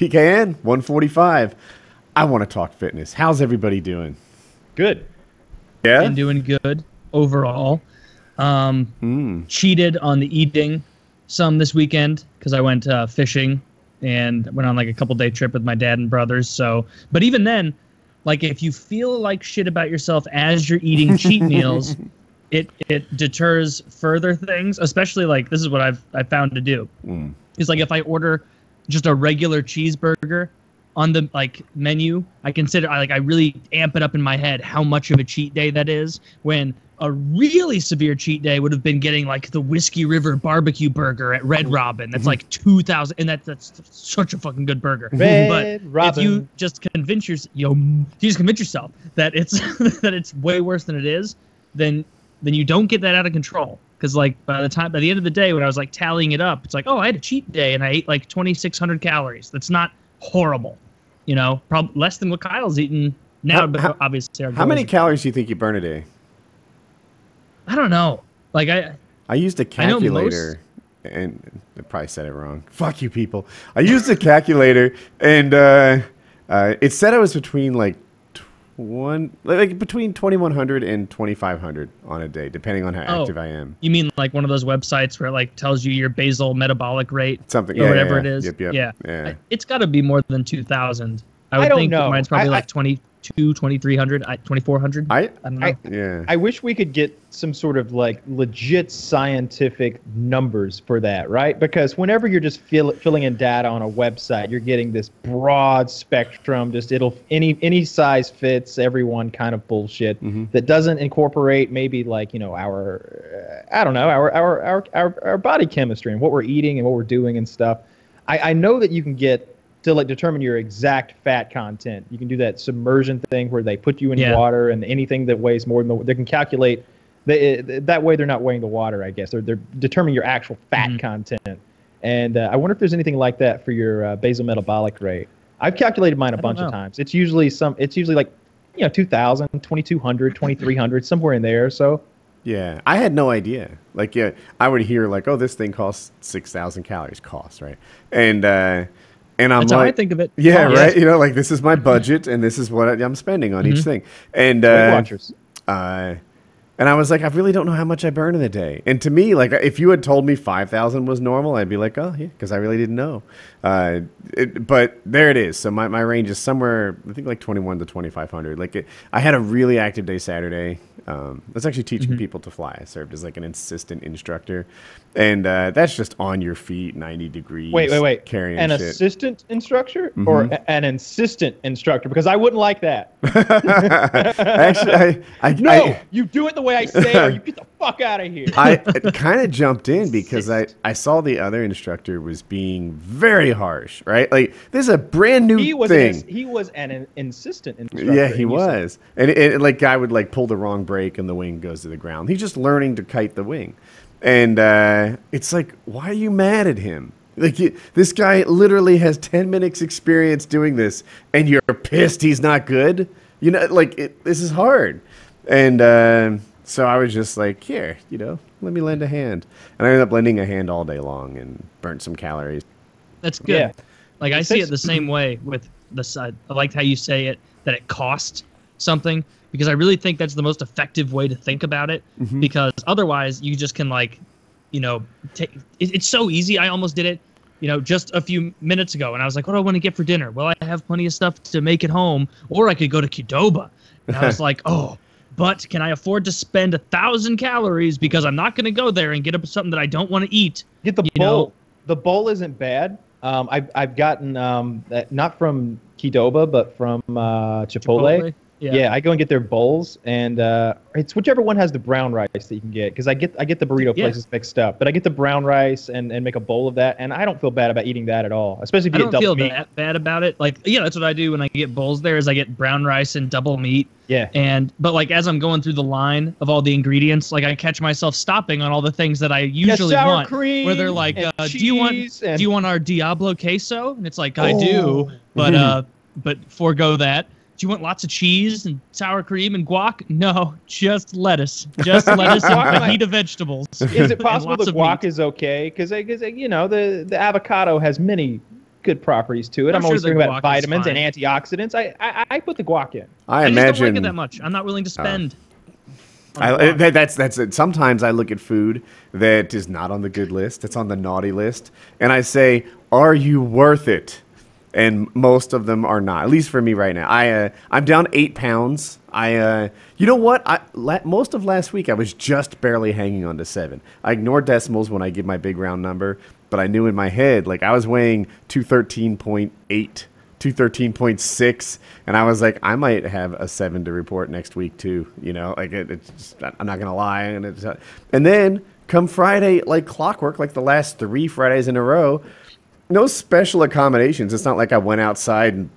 PKN 145. I want to talk fitness. How's everybody doing? Good. Yeah? Been doing good overall. Cheated on the eating some this weekend because I went fishing and went on like a couple-day trip with my dad and brothers. So, but even then, like if you feel like shit about yourself as you're eating cheat meals, it deters further things. Especially like this is what I've found to do. Is like if I order just a regular cheeseburger on the like menu, I really amp it up in my head how much of a cheat day that is, when a really severe cheat day would have been getting like the Whiskey River barbecue burger at Red Robin. That's like 2,000, and that's such a fucking good burger. But if you just convince yourself that it's that it's way worse than it is, then you don't get that out of control. Because like by the end of the day, when I was like tallying it up, it's like, oh, I had a cheat day and I ate like 2,600 calories. That's not horrible, you know, probably less than what Kyle's eating now. But obviously, how many calories do you think you burn a day? I don't know. Like I used a calculator, and I probably said it wrong. Fuck you, people. I used a calculator, and it said I was between between 2,100 and 2,500 on a day, depending on how active I am. You mean like one of those websites where it like tells you your basal metabolic rate, something, or whatever it is? Yep. Yeah. It's got to be more than 2,000. I don't think know. Mine's probably like 2,300, 2,400. I don't know. Yeah. I wish we could get some sort of like legit scientific numbers for that, right? Because whenever you're just filling in data on a website, you're getting this broad spectrum, just any size fits everyone kind of bullshit that doesn't incorporate maybe like, you know, our body chemistry and what we're eating and what we're doing and stuff. I know that you can get to like determine your exact fat content. You can do that submersion thing where they put you in water, and anything that weighs more than they can calculate. That way they're not weighing the water, I guess. They're determining your actual fat content. And I wonder if there's anything like that for your basal metabolic rate. I've calculated mine a bunch of times. It's usually like, you know, 2,000, 2,200, 2,300, somewhere in there. So yeah, I had no idea. Like, yeah, I would hear like, oh, this thing costs 6,000 calories, right? And I'm That's like, how I think of it. Yeah, right. You know, like this is my budget, and this is what I'm spending on each thing. And and I was like, I really don't know how much I burn in a day. And to me, like, if you had told me 5,000 was normal, I'd be like, oh yeah, because I really didn't know. But there it is. So my range is somewhere, I think, like 21 to 2,500. Like I had a really active day Saturday. I was actually teaching people to fly. I served as like an assistant instructor, and that's just on your feet, 90 degrees. Wait. Carrying an shit. Assistant instructor or an insistent instructor? Because I wouldn't like that. Actually, you do it the way I say, or you get the fuck out of here. I kind of jumped in because I saw the other instructor was being very harsh, right? Like, this is a brand new thing. He was an insistent instructor. Yeah, he was. And like, guy would like pull the wrong brake and the wing goes to the ground. He's just learning to kite the wing. And it's like, why are you mad at him? Like, this guy literally has 10 minutes experience doing this, and you're pissed he's not good? You know, like, this is hard. And so I was just like, here, you know, let me lend a hand. And I ended up lending a hand all day long and burnt some calories. That's good. Yeah. Like, I see it the same way with the side. I liked how you say it, that it costs something, because I really think that's the most effective way to think about it. Because otherwise you just can, like, you know, it's so easy. I almost did it, you know, just a few minutes ago, and I was like, what do I want to get for dinner? Well, I have plenty of stuff to make at home, or I could go to Qdoba. And I was like, oh, but can I afford to spend 1,000 calories because I'm not going to go there and get up something that I don't want to eat? Get the bowl. The bowl isn't bad. I've gotten not from Qdoba, but from Chipotle. Yeah, I go and get their bowls, and it's whichever one has the brown rice that you can get, because I get the burrito places mixed up, but I get the brown rice and make a bowl of that, and I don't feel bad about eating that at all, especially if you get double meat. I don't feel that bad about it. Like, yeah, that's what I do when I get bowls there, is I get brown rice and double meat. Yeah. But like, as I'm going through the line of all the ingredients, like, I catch myself stopping on all the things that I usually want. Cream, where they're like, do you want our Diablo queso? And it's like, I do, but forego that. Do you want lots of cheese and sour cream and guac? No, just lettuce. Just lettuce and fajita vegetables. Is it possible the guac is okay? Because you know, the avocado has many good properties to it. I'm sure always the hearing about guac is vitamins and fine. antioxidants. I put the guac in. I just don't like imagine it that much. I'm not willing to spend. on that's it. Sometimes I look at food that is not on the good list. It's on the naughty list, and I say, "Are you worth it?" And most of them are not. At least for me right now. I'm down 8 pounds. You know what? Most of last week I was just barely hanging on to 7. I ignore decimals when I give my big round number, but I knew in my head, like, I was weighing 213.8, 213.6, and I was like, I might have a 7 to report next week too. You know, like it's just, I'm not gonna lie, and then come Friday, like clockwork, like the last 3 Fridays in a row. No special accommodations. It's not like I went outside and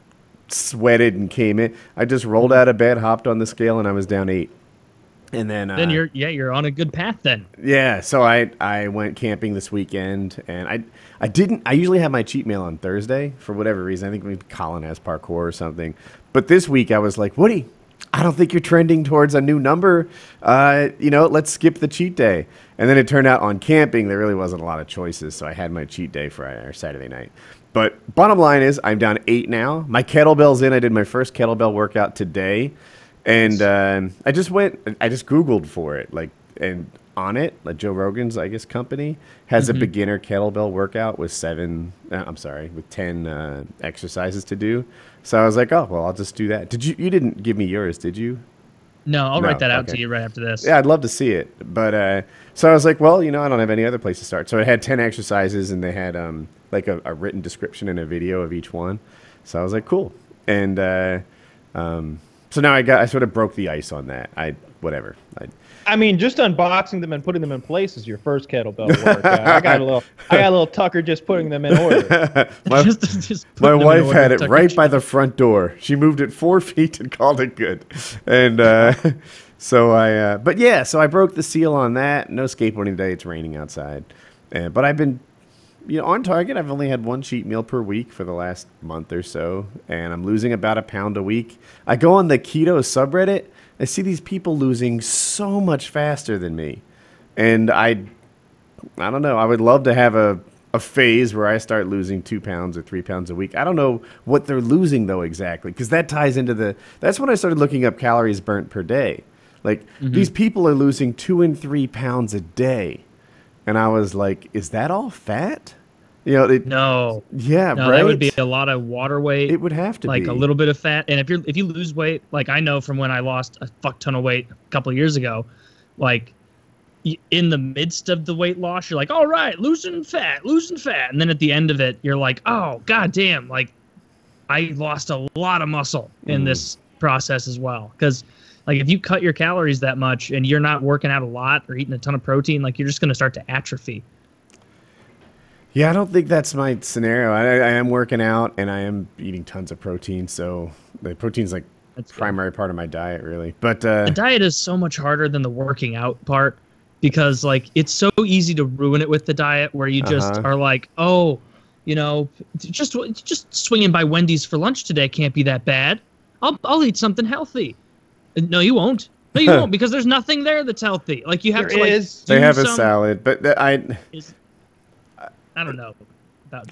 sweated and came in. I just rolled out of bed, hopped on the scale, and I was down 8. And then you're on a good path then. Yeah, so I went camping this weekend, and I usually have my cheat meal on Thursday for whatever reason. I think maybe Colin has parkour or something. But this week I was like, Woody, I don't think you're trending towards a new number. Let's skip the cheat day. And then it turned out on camping, there really wasn't a lot of choices, so I had my cheat day Friday or Saturday night. But bottom line is, I'm down 8 now. My kettlebell's in. I did my first kettlebell workout today. And I just Googled for it. And on it, like Joe Rogan's, I guess, company, has a beginner kettlebell workout with 10 exercises to do. So I was like, oh, well, I'll just do that. You didn't give me yours, did you? No, I'll write that out to you right after this. Yeah, I'd love to see it. But so I was like, well, I don't have any other place to start. So it had 10 exercises, and they had like a written description and a video of each one. So I was like, cool. And so now I sort of broke the ice on that. I mean, just unboxing them and putting them in place is your first kettlebell workout. I got a little Tucker just putting them in order. My wife had it right by the front door. She moved it 4 feet and called it good. And so I broke the seal on that. No skateboarding today. It's raining outside. But I've been, on target. I've only had 1 cheat meal per week for the last month or so, and I'm losing about 1 pound a week. I go on the keto subreddit. I see these people losing so much faster than me, and I don't know. I would love to have a phase where I start losing 2 pounds or 3 pounds a week. I don't know what they're losing though exactly, because that ties into that's when I started looking up calories burnt per day. Like these people are losing 2 and 3 pounds a day. And I was like, is that all fat? No. Yeah, no, right? That would be a lot of water weight. It would have to be. Like a little bit of fat. And if you lose weight, like I know from when I lost a fuck ton of weight a couple of years ago, like in the midst of the weight loss, you're like, all right, losing fat. And then at the end of it, you're like, oh, goddamn, like I lost a lot of muscle in this process as well. Because like if you cut your calories that much and you're not working out a lot or eating a ton of protein, like you're just going to start to atrophy. Yeah, I don't think that's my scenario. I am working out and I am eating tons of protein, so the protein's like the primary part of my diet, really. But the diet is so much harder than the working out part, because like it's so easy to ruin it with the diet, where you just are like, oh, just swinging by Wendy's for lunch today can't be that bad. I'll eat something healthy. No, you won't. No, you won't, because there's nothing there that's healthy. Like you have they have a salad, but I don't know.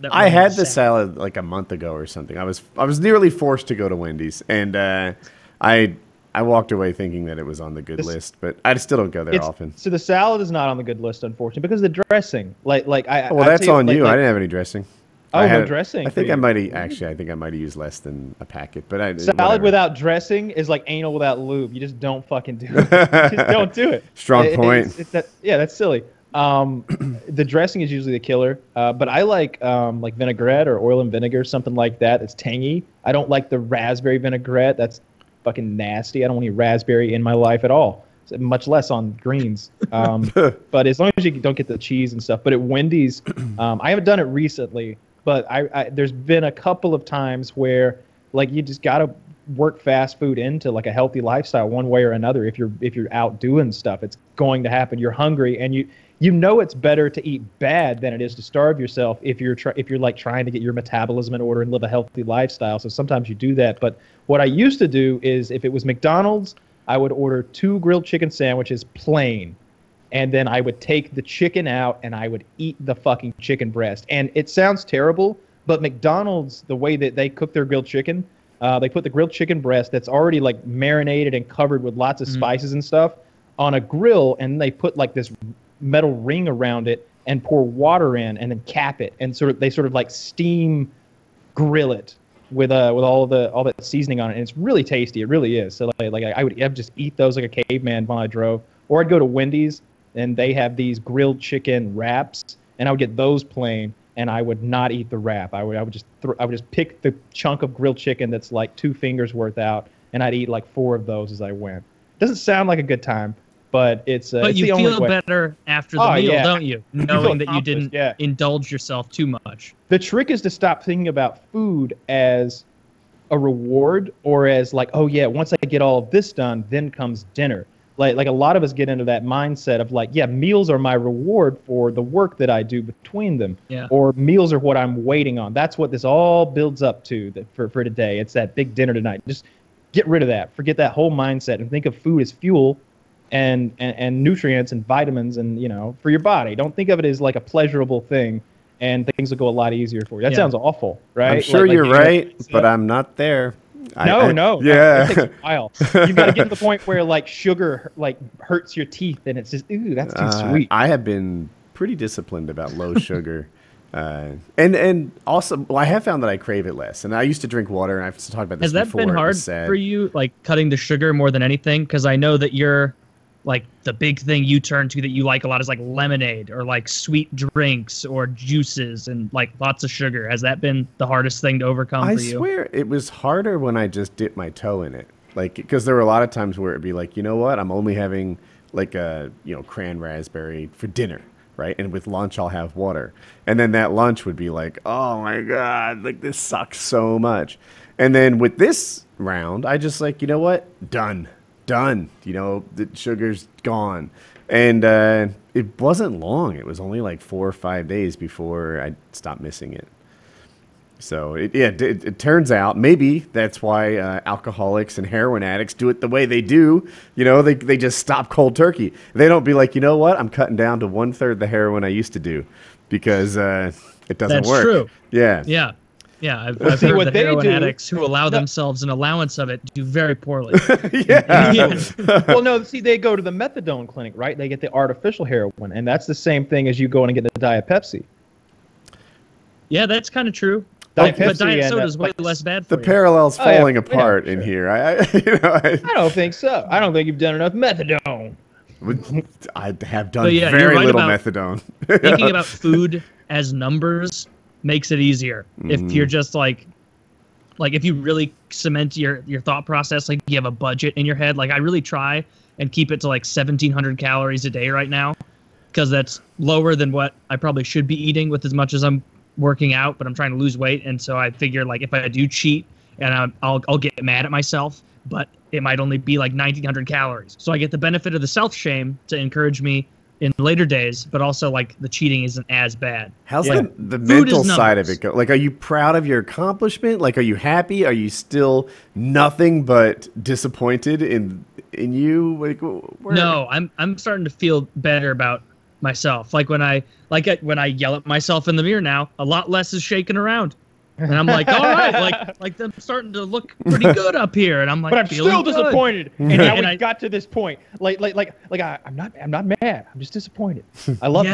I had the salad like a month ago or something. I was nearly forced to go to Wendy's, and I walked away thinking that it was on the good list, but I still don't go there often. So the salad is not on the good list, unfortunately, because the dressing. That's on you. I didn't have any dressing. Oh, no dressing. I think I might have used less than a packet, but salad without dressing is like anal without lube. You just don't fucking do it. You just don't do it. Strong point. That's silly. The dressing is usually the killer, but I like vinaigrette or oil and vinegar, something like that. It's tangy. I don't like the raspberry vinaigrette. That's fucking nasty. I don't want any raspberry in my life at all, much less on greens. But as long as you don't get the cheese and stuff. But at Wendy's, I haven't done it recently, but there's been a couple of times where like you just gotta work fast food into like a healthy lifestyle one way or another. If you're out doing stuff, it's going to happen. You're hungry, and you know it's better to eat bad than it is to starve yourself if you're like trying to get your metabolism in order and live a healthy lifestyle. So sometimes you do that. But what I used to do is if it was McDonald's, I would order 2 grilled chicken sandwiches plain, and then I would take the chicken out and I would eat the fucking chicken breast. And it sounds terrible, But McDonald's, the way that they cook their grilled chicken, they put the grilled chicken breast that's already like marinated and covered with lots of spices and stuff on a grill, and they put like this metal ring around it and pour water in and then cap it, and they sort of like steam grill it with all that seasoning on it, and it's really tasty. It really is. So I would just eat those like a caveman while I drove, or I'd go to Wendy's and they have these grilled chicken wraps, and I would get those plain, and I would not eat the wrap. I would just pick the chunk of grilled chicken that's like 2 fingers worth out, and I'd eat like 4 of those as I went. Doesn't sound like a good time, but it's but it's you the only feel way. Better after the meal, yeah. don't you? Knowing that you accomplished, didn't indulge yourself too much. The trick is to stop thinking about food as a reward, or as like, oh yeah, once I get all of this done, then comes dinner. Like a lot of us get into that mindset of like, yeah, meals are my reward for the work that I do between them. Yeah. Or meals are what I'm waiting on. That's what this all builds up to for today. It's that big dinner tonight. Just get rid of that. Forget that whole mindset and think of food as fuel and nutrients and vitamins and, you know, for your body. Don't think of it as like a pleasurable thing, and things will go a lot easier for you. That sounds awful, right? I'm sure you're right, but I'm not there. No. Yeah. It takes a while. You've got to get to the point where like sugar like hurts your teeth, and it's just, ooh, that's too sweet. I have been pretty disciplined about low sugar. And also, well, I have found that I crave it less. And I used to drink water, and I've talked about this before. Has that been hard for you, like cutting the sugar more than anything? Because I know that you're like the big thing you turn to that you like a lot is like lemonade or like sweet drinks or juices and like lots of sugar. Has that been the hardest thing to overcome for you? I swear it was harder when I just dipped my toe in it. Like, because there were a lot of times where it'd be like, you know what, I'm only having like a, you know, cran raspberry for dinner, right? And with lunch, I'll have water. And then that lunch would be like, oh my God, like this sucks so much. And then with this round, I just like, you know what, done. You know, the sugar's gone. And it wasn't long. It was only like 4 or 5 days before I stopped missing it. So it turns out maybe that's why alcoholics and heroin addicts do it the way they do. You know, they just stop cold turkey. They don't be like, you know what, I'm cutting down to 1/3 the heroin I used to do, because it doesn't work. That's true. Yeah. Yeah, I've heard that heroin addicts who allow themselves an allowance of it do very poorly. Yeah. Well, no, see, they go to the methadone clinic, right? They get the artificial heroin, and that's the same thing as you going and getting the Diet Pepsi. Yeah, that's kind of true. Diet But Pepsi diet and, soda is way less bad for The you. parallel's falling yeah, apart in here. I don't think so. I don't think you've done enough methadone. I have done But yeah, very you're right little about methadone. Thinking about food as numbers makes it easier. If you're just like if you really cement your thought process, like you have a budget in your head. Like I really try and keep it to like 1,700 calories a day right now, because that's lower than what I probably should be eating with as much as I'm working out, but I'm trying to lose weight. And so I figure like if I do cheat, and I'll get mad at myself, but it might only be like 1,900 calories. So I get the benefit of the self-shame to encourage me in later days, but also like the cheating isn't as bad. How's the mental side of it go? Like, are you proud of your accomplishment? Like, are you happy? Are you still nothing but disappointed in you? Like, no, I'm starting to feel better about myself. Like when I yell at myself in the mirror now, a lot less is shaking around. And I'm like, all right, like I'm starting to look pretty good up here, and I'm like, but I'm still disappointed. And now we got to this point. I'm not mad. I'm just disappointed. I love you.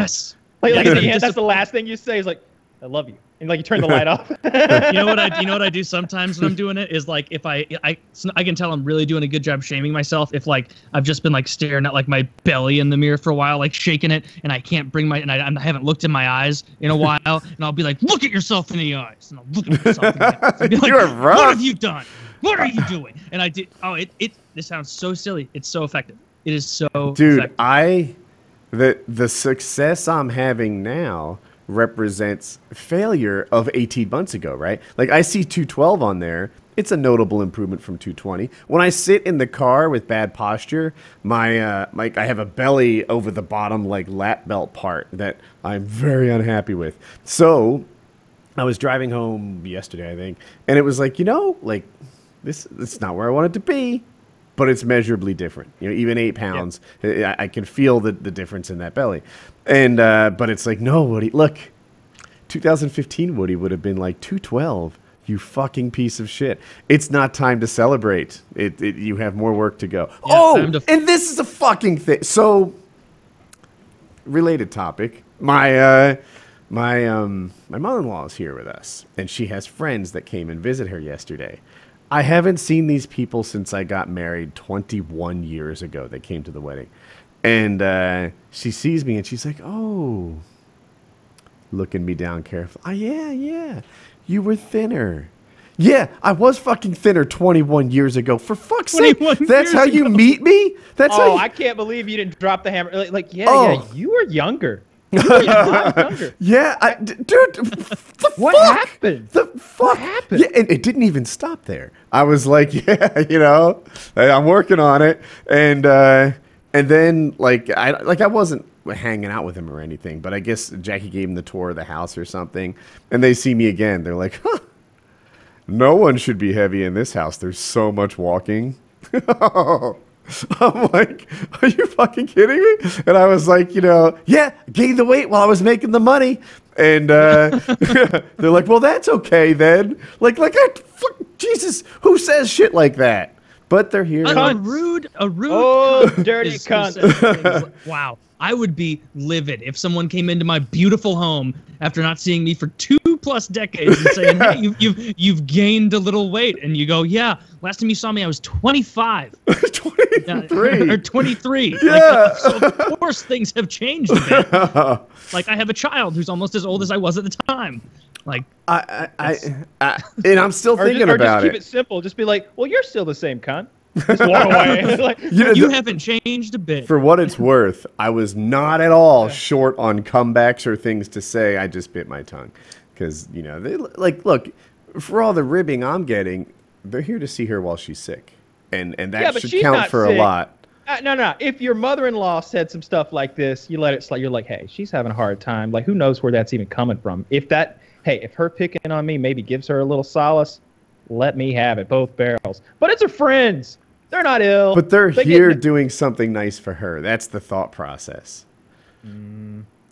Like at the end, that's the last thing you say is like, I love you, and like you turn the light off. You know what I do sometimes when I'm doing it is like if I can tell I'm really doing a good job shaming myself if like I've just been like staring at like my belly in the mirror for a while, like shaking it, and I can't bring I haven't looked in my eyes in a while, and I'll be like, look at yourself in the eyes, and I'll look at myself in the eyes. I'll be like, you're rough. What have you done? What are you doing? And I did. Oh, this sounds so silly. It's so effective. It is so. Dude, effective. The success I'm having now represents failure of 18 months ago, right? Like I see 212 on there. It's a notable improvement from 220. When I sit in the car with bad posture, my like I have a belly over the bottom like lap belt part that I'm very unhappy with. So I was driving home yesterday, I think, and it was like, you know, like this is not where I want it to be, but it's measurably different. You know, even 8 pounds, I can feel the difference in that belly. And but it's like, no, Woody, look, 2015 Woody would have been like 212. You fucking piece of shit. It's not time to celebrate. You have more work to go. Yeah, and this is a fucking thing. So, related topic. My mother-in-law is here with us, and she has friends that came and visit her yesterday. I haven't seen these people since I got married 21 years ago. They came to the wedding. And she sees me, and she's like, oh, looking me down carefully. Oh, yeah. You were thinner. Yeah, I was fucking thinner 21 years ago. For fuck's sake, that's how you meet me? That's how I can't believe you didn't drop the hammer. Yeah, you were younger. You were younger. Yeah, dude, what happened? The fuck? What happened? Yeah, and it didn't even stop there. I was like, yeah, I'm working on it. And then, I wasn't hanging out with him or anything, but I guess Jackie gave him the tour of the house or something, and they see me again. They're like, huh, no one should be heavy in this house. There's so much walking. I'm like, are you fucking kidding me? And I was like, yeah, gained the weight while I was making the money. And they're like, well, that's okay then. Jesus, who says shit like that? But they're here. A rude. Oh, dirty cunt. Wow. I would be livid if someone came into my beautiful home after not seeing me for 2+ decades and saying, hey, you've gained a little weight. And you go, yeah, last time you saw me, I was 25. 23. Or 23. Yeah. So of course things have changed a bit. I have a child who's almost as old as I was at the time. And I'm still thinking about it. Or just keep it simple. Just be like, well, you're still the same cunt. Just walk away. You haven't changed a bit. For what it's worth, I was not at all short on comebacks or things to say. I just bit my tongue. Because, look, for all the ribbing I'm getting, they're here to see her while she's sick. And that should count for a lot. No. If your mother-in-law said some stuff like this, you let it slide. You're like, hey, she's having a hard time. Who knows where that's even coming from? If her picking on me maybe gives her a little solace, let me have it, both barrels. But it's her friends. They're not ill. But they're here doing something nice for her. That's the thought process.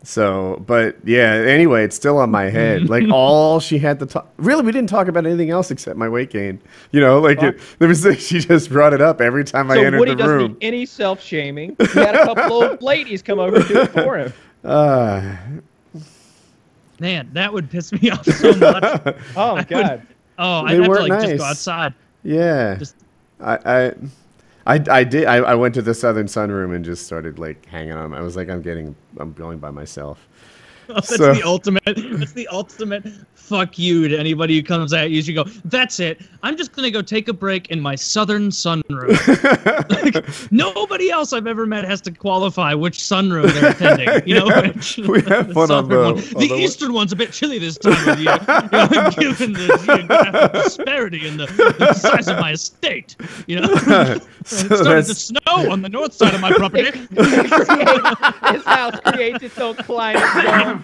So, but yeah, anyway, it's still on my head. All she had to talk. Really, we didn't talk about anything else except my weight gain. She just brought it up every time I entered Woody the room. Doesn't need any self-shaming. He had a couple old ladies come over and do it for him. Man, that would piss me off so much. Oh, my God. I'd have to just go outside. Yeah. I did. I went to the Southern Sunroom and just started hanging on. I was like, I'm going by myself. That's the ultimate. That's the ultimate fuck you to anybody who comes at you. You go, that's it. I'm just gonna go take a break in my Southern sunroom. Nobody else I've ever met has to qualify which sunroom they're attending. We have fun on the Eastern one's a bit chilly this time of year, given the geographic disparity in the size of my estate. It started to snow on the north side of my property. His house creates its own climate zone.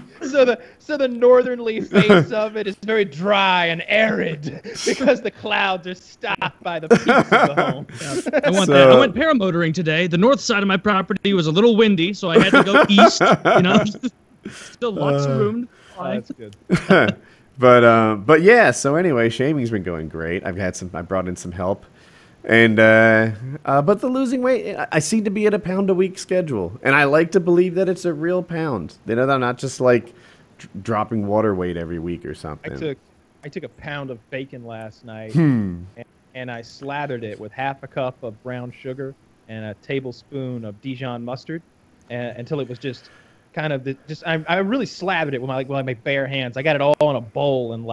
So the northernly face of it is very dry and arid because the clouds are stopped by the peaks of the home. I want that. I went paramotoring today. The north side of my property was a little windy, so I had to go east. Still lots of room to fly. That's good. But yeah. So anyway, shaming's been going great. I brought in some help. And but the losing weight, I seem to be at a pound a week schedule, and I like to believe that it's a real pound. I'm not just dropping water weight every week or something. I took a pound of bacon last night, and I slathered it with half a cup of brown sugar and a tablespoon of Dijon mustard, until it was just kind of I really slathered it with my bare hands. I got it all in a bowl and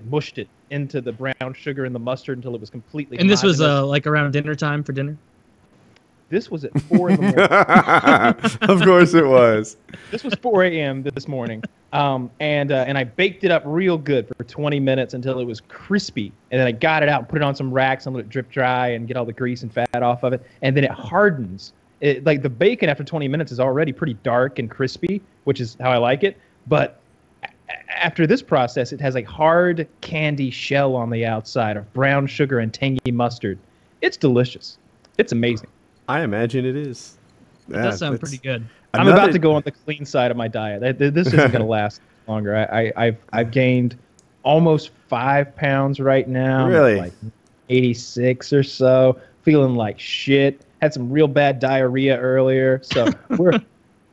mushed it into the brown sugar and the mustard until it was completely. And this was around dinner time for dinner. This was at 4 in the morning. Of course it was. This was 4 a.m. this morning, and I baked it up real good for 20 minutes until it was crispy, and then I got it out and put it on some racks and let it drip dry and get all the grease and fat off of it, and then it hardens. The bacon after 20 minutes is already pretty dark and crispy, which is how I like it. But after this process, it has a hard candy shell on the outside of brown sugar and tangy mustard. It's delicious. It's amazing. I imagine it is. It does sound pretty good. I'm about to go on the clean side of my diet. This isn't going to last longer. I've gained almost 5 pounds right now. Really? Like 86 or so. Feeling like shit. Had some real bad diarrhea earlier. So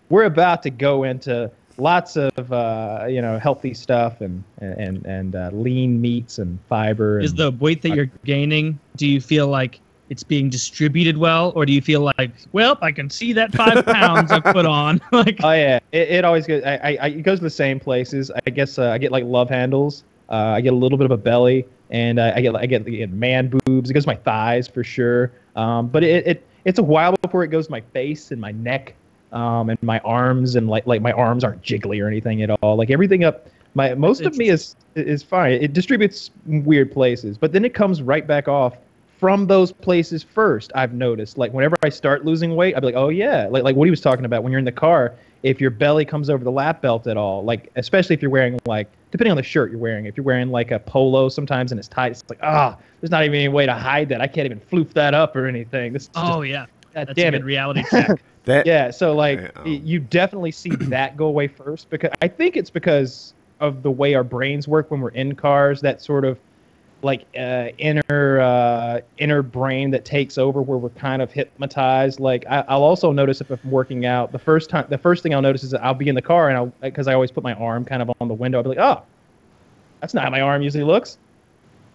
we're about to go into lots of healthy stuff and lean meats and fiber. Is the weight that you're gaining, do you feel like it's being distributed well, or do you feel like, well, I can see that 5 pounds I put on? Like, oh yeah, it always goes. It goes to the same places. I guess I get like love handles. I get a little bit of a belly, and I get man boobs. It goes to my thighs for sure. But it's a while before it goes to my face and my neck, and my arms, and like my arms aren't jiggly or anything at all. Like everything up. Most of me is fine. It distributes in weird places, but then it comes right back off from those places first. I've noticed, like whenever I start losing weight, I'll be like, oh yeah, like what he was talking about when you're in the car, if your belly comes over the lap belt at all, like especially if you're wearing, like, depending on the shirt you're wearing, if you're wearing like a polo sometimes and it's tight, it's like, there's not even any way to hide that. I can't even floof that up or anything. This is yeah, God that's damn a it. good reality check. Yeah, so like you definitely see that go away first, because I think it's because of the way our brains work when we're in cars, that sort of like inner brain that takes over, where we're kind of hypnotized. Like I'll also notice if I'm working out, the first thing I'll notice is that I'll be in the car, and because I always put my arm kind of on the window, I'll be like, oh, that's not how my arm usually looks.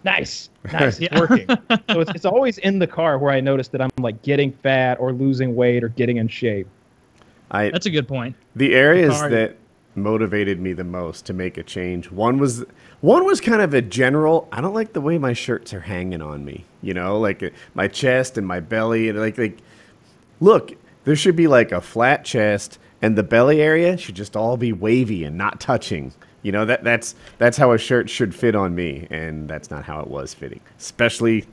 Nice, it's working. So it's always in the car where I notice that I'm like getting fat or losing weight or getting in shape. That's a good point. The areas that motivated me the most to make a change, one was kind of a general, I don't like the way my shirts are hanging on me, like my chest and my belly, and like look, there should be like a flat chest, and the belly area should just all be wavy and not touching. That's how a shirt should fit on me, and that's not how it was fitting, especially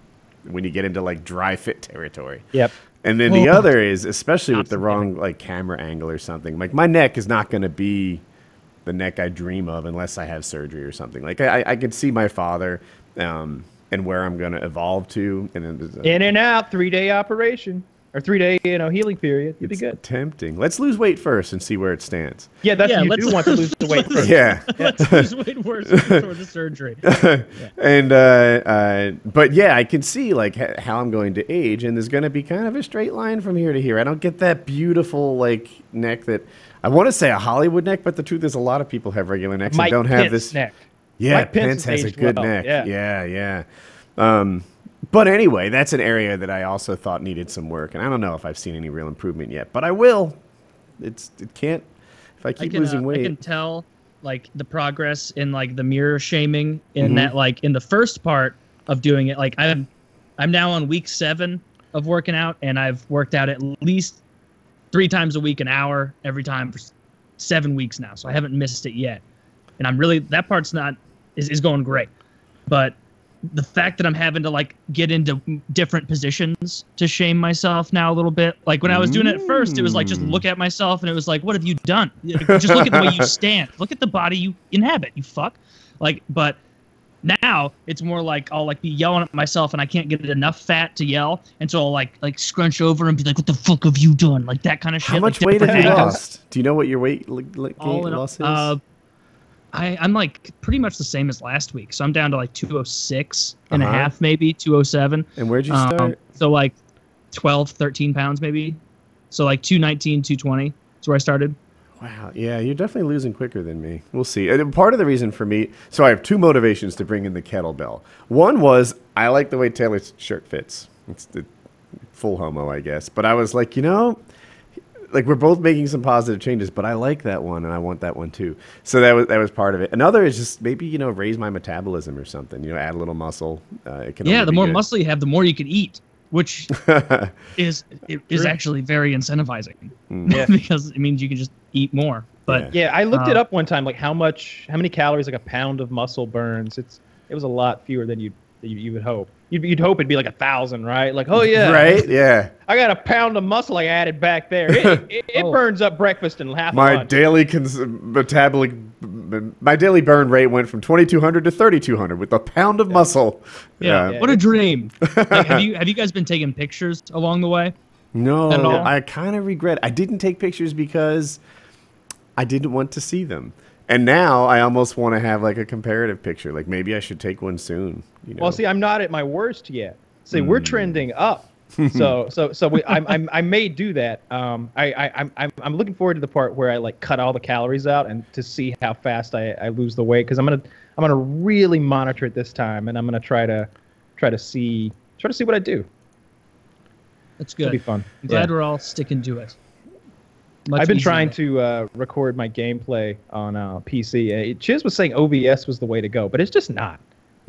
when you get into like dry fit territory. Yep. And then the other is, especially with the wrong like camera angle or something, like my neck is not going to be the neck I dream of unless I have surgery or something. Like I could see my father and where I'm going to evolve to. And then in and out, 3-day operation. Or 3-day, healing period. You'd be good. Tempting. Let's lose weight first and see where it stands. Yeah, you do want to lose the weight first. Yeah. Let's lose weight first before the surgery. And but yeah, I can see like how I'm going to age, and there's going to be kind of a straight line from here to here. I don't get that beautiful like neck that I want to say a Hollywood neck, but the truth is a lot of people have regular necks and don't have this neck. Yeah, Mike Pence has a good neck. Yeah. But anyway, that's an area that I also thought needed some work, and I don't know if I've seen any real improvement yet, but I will. It can't, if I keep losing weight. I can tell like the progress in like the mirror shaming in that, like in the first part of doing it. Like I'm now on week 7 of working out, and I've worked out at least 3 times a week, an hour every time for 7 weeks now. So I haven't missed it yet, and I'm really, that part's is going great, but the fact that I'm having to like get into different positions to shame myself now a little bit. Like when I was doing it at first, it was like just look at myself, and it was like, what have you done? Just look at the way you stand. Look at the body you inhabit, you fuck. Like, but now it's more like I'll like be yelling at myself, and I can't get enough fat to yell, and so I'll like scrunch over and be like, what the fuck have you done? Like that kind of shit. How much weight have you lost? Do you know what your weight loss is? I'm like pretty much the same as last week. So I'm down to like 206 and a half, maybe 207. And where'd you start? So like 12, 13 pounds maybe. So like 219, 220 is where I started. Wow. Yeah, you're definitely losing quicker than me. We'll see. And part of the reason for me, so I have 2 motivations to bring in the kettlebell. One was I like the way Taylor's shirt fits. It's the full homo, I guess. But I was like, like we're both making some positive changes, but I like that one and I want that one too. So that was part of it. Another is just maybe raise my metabolism or something. Add a little muscle. It can the more muscle you have, the more you can eat, which is actually very incentivizing. Because it means you can just eat more. But yeah, I looked it up one time, like how many calories like a pound of muscle burns. It was a lot fewer than you would hope. You'd hope it'd be like 1,000, right? Like, oh yeah, right, yeah. I got a pound of muscle I added back there. It burns up breakfast in half. My daily my daily burn rate went from 2,200 to 3,200 with a pound of muscle. Yeah, what a dream. Like, have you guys been taking pictures along the way? No, I kind of regret. I didn't take pictures because I didn't want to see them. And now I almost want to have like a comparative picture. Like maybe I should take one soon. You know? Well, see, I'm not at my worst yet. See, we're trending up. I may do that. I'm looking forward to the part where I like cut all the calories out and to see how fast I lose the weight, because I'm gonna really monitor it this time, and I'm gonna try to see what I do. That's good. It'll be fun. I'm glad we're all sticking to it. I've been trying to record my gameplay on PC. Chiz was saying OBS was the way to go, but it's just not.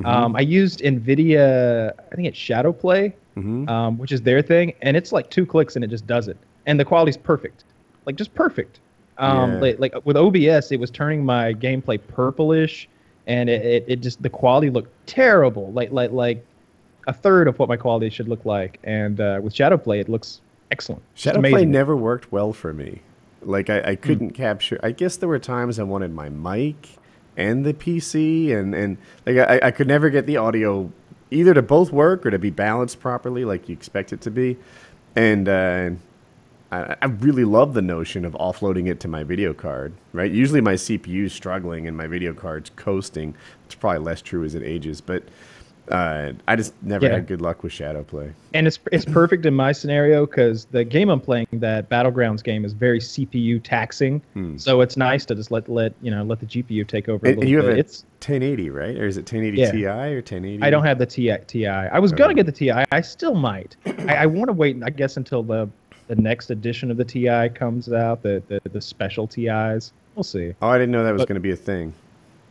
I used NVIDIA, I think it's Shadowplay, which is their thing, and it's like 2 clicks and it just does it. And the quality's perfect. Like, just perfect. Like with OBS, it was turning my gameplay purplish, and it just, the quality looked terrible. Like a third of what my quality should look like. And with Shadowplay, it looks excellent. Shadowplay never worked well for me. Like, I couldn't capture, I guess there were times I wanted my mic and the PC, and like I could never get the audio either to both work or to be balanced properly like you expect it to be. And I really love the notion of offloading it to my video card, right? Usually my CPU's struggling and my video card's coasting. It's probably less true as it ages, but I just never had good luck with Shadowplay. And it's perfect in my scenario because the game I'm playing, that Battlegrounds game, is very CPU taxing. So it's nice to just let the GPU take over a little bit. You have a 1080, right? Or is it 1080 Ti or 1080? I don't have the Ti. I was gonna get the Ti. I still might. I want to wait, I guess, until the next edition of the Ti comes out. The special Ti's. We'll see. Oh, I didn't know that was going to be a thing.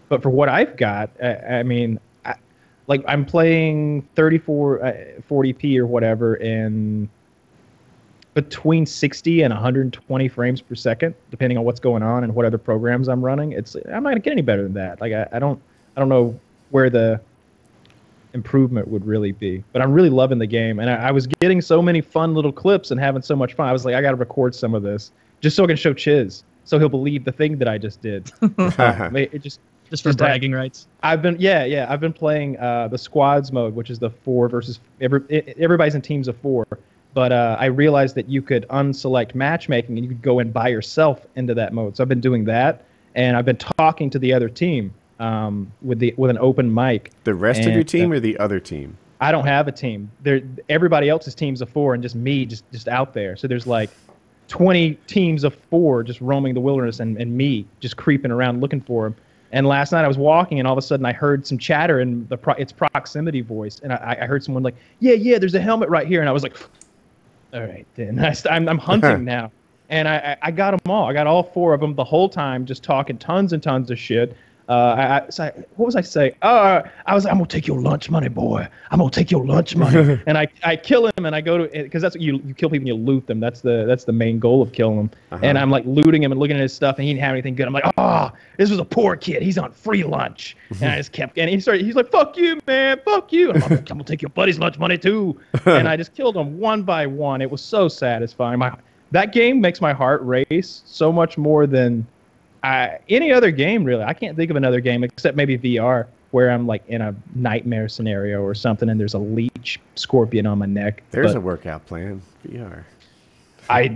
But for what I've got, I mean. Like, I'm playing 40p or whatever in between 60 and 120 frames per second, depending on what's going on and what other programs I'm running. I'm not gonna get any better than that. Like, I don't know where the improvement would really be, but I'm really loving the game, and I was getting so many fun little clips and having so much fun. I was like, I got to record some of this just so I can show Chiz, so he'll believe the thing that I just did. It just for bragging rights. I've been playing the squads mode, which is the 4 versus everybody's in teams of 4. But I realized that you could unselect matchmaking and you could go in by yourself into that mode. So I've been doing that, and I've been talking to the other team with an open mic. The rest of your team or the other team? I don't have a team. Everybody else's teams of 4, and just me just out there. So there's like 20 teams of 4 just roaming the wilderness, and me just creeping around looking for them. And last night I was walking, and all of a sudden I heard some chatter in its proximity voice, and I heard someone like, yeah, there's a helmet right here, and I was like, all right, then I'm hunting now, and I got them all. I got all 4 of them the whole time, just talking tons and tons of shit. What was I saying? I'm gonna take your lunch money, boy. I'm gonna take your lunch money. And I kill him, and I go to, because that's what you kill people and you loot them. That's the main goal of killing them. And I'm like looting him and looking at his stuff, and he didn't have anything good. I'm like, this was a poor kid. He's on free lunch. And I just kept, and he's like, fuck you, man, fuck you. And I'm like, I'm gonna take your buddy's lunch money too. And I just killed them one by one. It was so satisfying. That game makes my heart race so much more than any other game, really. I can't think of another game except maybe VR where I'm like in a nightmare scenario or something, and there's a leech scorpion on my neck. There's a workout plan. VR. I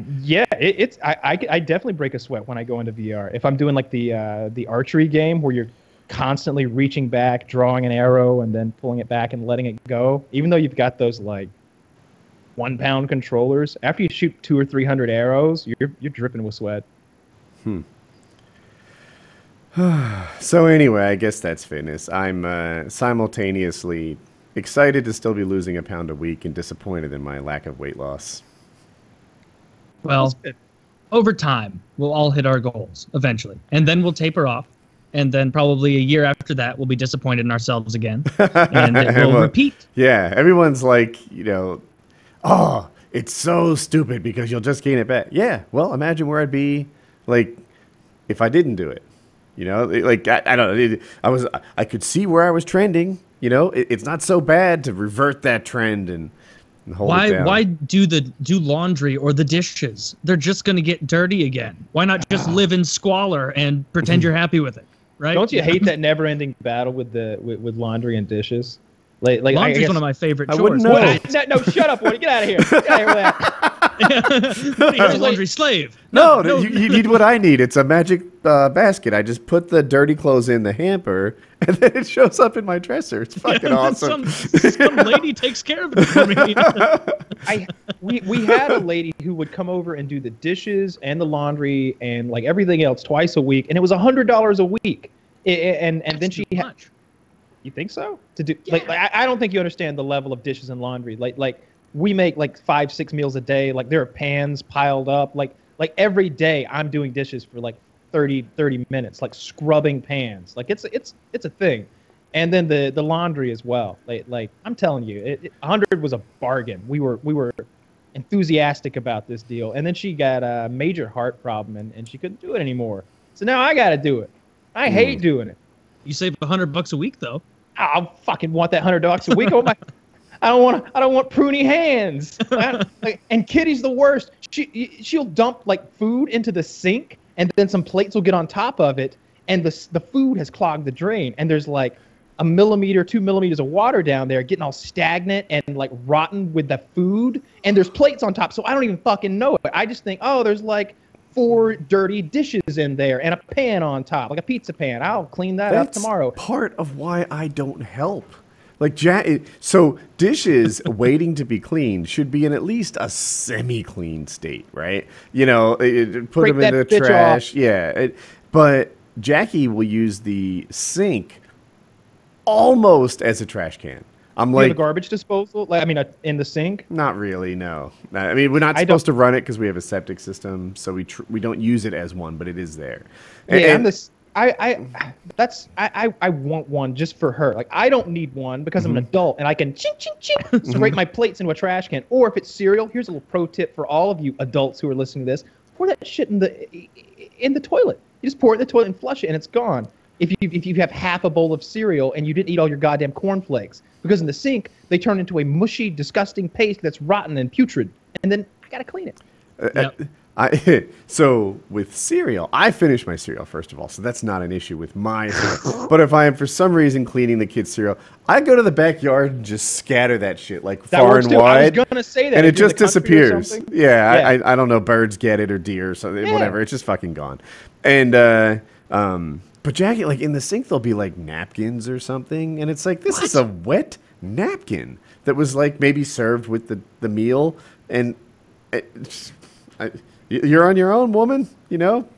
definitely break a sweat when I go into VR. If I'm doing like the archery game where you're constantly reaching back, drawing an arrow, and then pulling it back and letting it go, even though you've got those like 1-pound controllers, after you shoot 200 or 300 arrows, you're dripping with sweat. So anyway, I guess that's fitness. I'm simultaneously excited to still be losing a pound a week and disappointed in my lack of weight loss. Well, over time, we'll all hit our goals eventually, and then we'll taper off, and then probably a year after that, we'll be disappointed in ourselves again, and it will repeat. Yeah, everyone's like, oh, it's so stupid because you'll just gain it back. Yeah, well, imagine where I'd be, like, if I didn't do it. Like I don't know. I could see where I was trending. It's not so bad to revert that trend and hold it down. Why do laundry or the dishes? They're just going to get dirty again. Why not just live in squalor and pretend you're happy with it, right? Don't you hate that never-ending battle with laundry and dishes? Laundry's one of my favorite chores. I wouldn't know. No, shut up, Woody. Get out of here. Get out of here with that. What are you, a laundry slave? No, you need what I need. It's a magic basket. I just put the dirty clothes in the hamper, and then it shows up in my dresser. It's fucking awesome. Some lady takes care of it for me. We had a lady who would come over and do the dishes and the laundry and like everything else twice a week, and it was $100 a week. And then she had. You think so? To do like I don't think you understand the level of dishes and laundry. Like we make like 5-6 meals a day. Like there are pans piled up. Like every day I'm doing dishes for like 30 minutes, like scrubbing pans. Like it's a thing. And then the laundry as well. Like I'm telling you, 100 was a bargain. We were enthusiastic about this deal. And then she got a major heart problem and she couldn't do it anymore. So now I got to do it. I hate doing it. You save $100 a week though. I fucking want that $100 a week. Oh my! I don't want pruny hands. And Kitty's the worst. She'll dump like food into the sink, and then some plates will get on top of it, and the food has clogged the drain, and there's like 1 millimeter, 2 millimeters of water down there, getting all stagnant and like rotten with the food, and there's plates on top, so I don't even fucking know it. I just think, oh, there's like 4 dirty dishes in there and a pan on top, like a pizza pan. I'll clean that up tomorrow. Part of why I don't help. Like so dishes waiting to be cleaned should be in at least a semi-clean state, right? You know, put them in the trash. Off. Yeah, but Jackie will use the sink almost as a trash can. I'm like a garbage disposal. Like I mean, in the sink. Not really. No. I mean, we're not supposed to run it because we have a septic system, so we don't use it as one, but it is there. I want one just for her. Like I don't need one because I'm an adult and I can ching ching ching scrape my plates into a trash can. Or if it's cereal, here's a little pro tip for all of you adults who are listening to this: pour that shit in the toilet. You just pour it in the toilet and flush it, and it's gone. If you have half a bowl of cereal and you didn't eat all your goddamn cornflakes, because in the sink they turn into a mushy, disgusting paste that's rotten and putrid, and then I gotta clean it. So with cereal, I finish my cereal first of all, so that's not an issue with my cereal. But if I am for some reason cleaning the kids' cereal, I go to the backyard and just scatter that shit like far and wide. I was gonna say that, and it just disappears. Yeah. I don't know, birds get it or deer or something, whatever. It's just fucking gone. And but Jackie, like in the sink, there'll be like napkins or something, and it's like this is a wet napkin that was like maybe served with the meal, and you're on your own, woman. You know,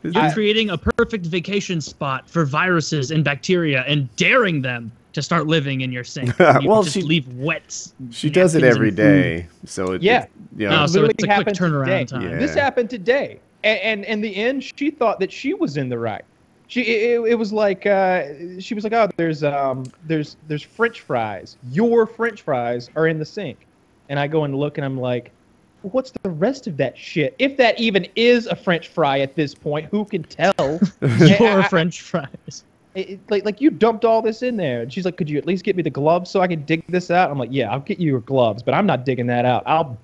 you're creating a perfect vacation spot for viruses and bacteria, and daring them to start living in your sink. Well, she leave wet. She does it every day, so so it's a quick turnaround time. Yeah. This happened today, and in the end, she thought that she was in the right. It was like she was like, oh, there's French fries. Your French fries are in the sink, and I go and look, and I'm like, well, what's the rest of that shit? If that even is a French fry at this point, who can tell? Your French fries. Like you dumped all this in there, and she's like, could you at least get me the gloves so I can dig this out? I'm like, yeah, I'll get you your gloves, but I'm not digging that out. I'll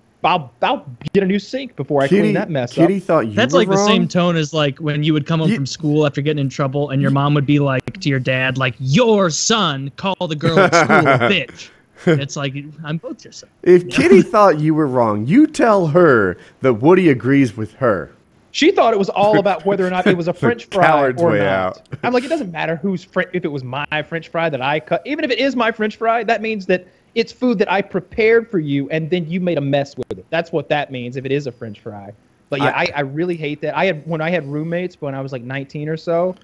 get a new sink before I clean that mess up. Thought you That's were like wrong. The same tone as like when you would come home from school after getting in trouble, and your mom would be like to your dad, like, your son called the girl at school a bitch. It's like, I'm both your son. If Kitty thought you were wrong, you tell her that Woody agrees with her. She thought it was all about whether or not it was a French fry or not. Out. I'm like, it doesn't matter if it was my French fry that I cut. Even if it is my French fry, that means that it's food that I prepared for you, and then you made a mess with it. That's what that means if it is a French fry. But yeah, I really hate that. When I had roommates when I was like 19 or so,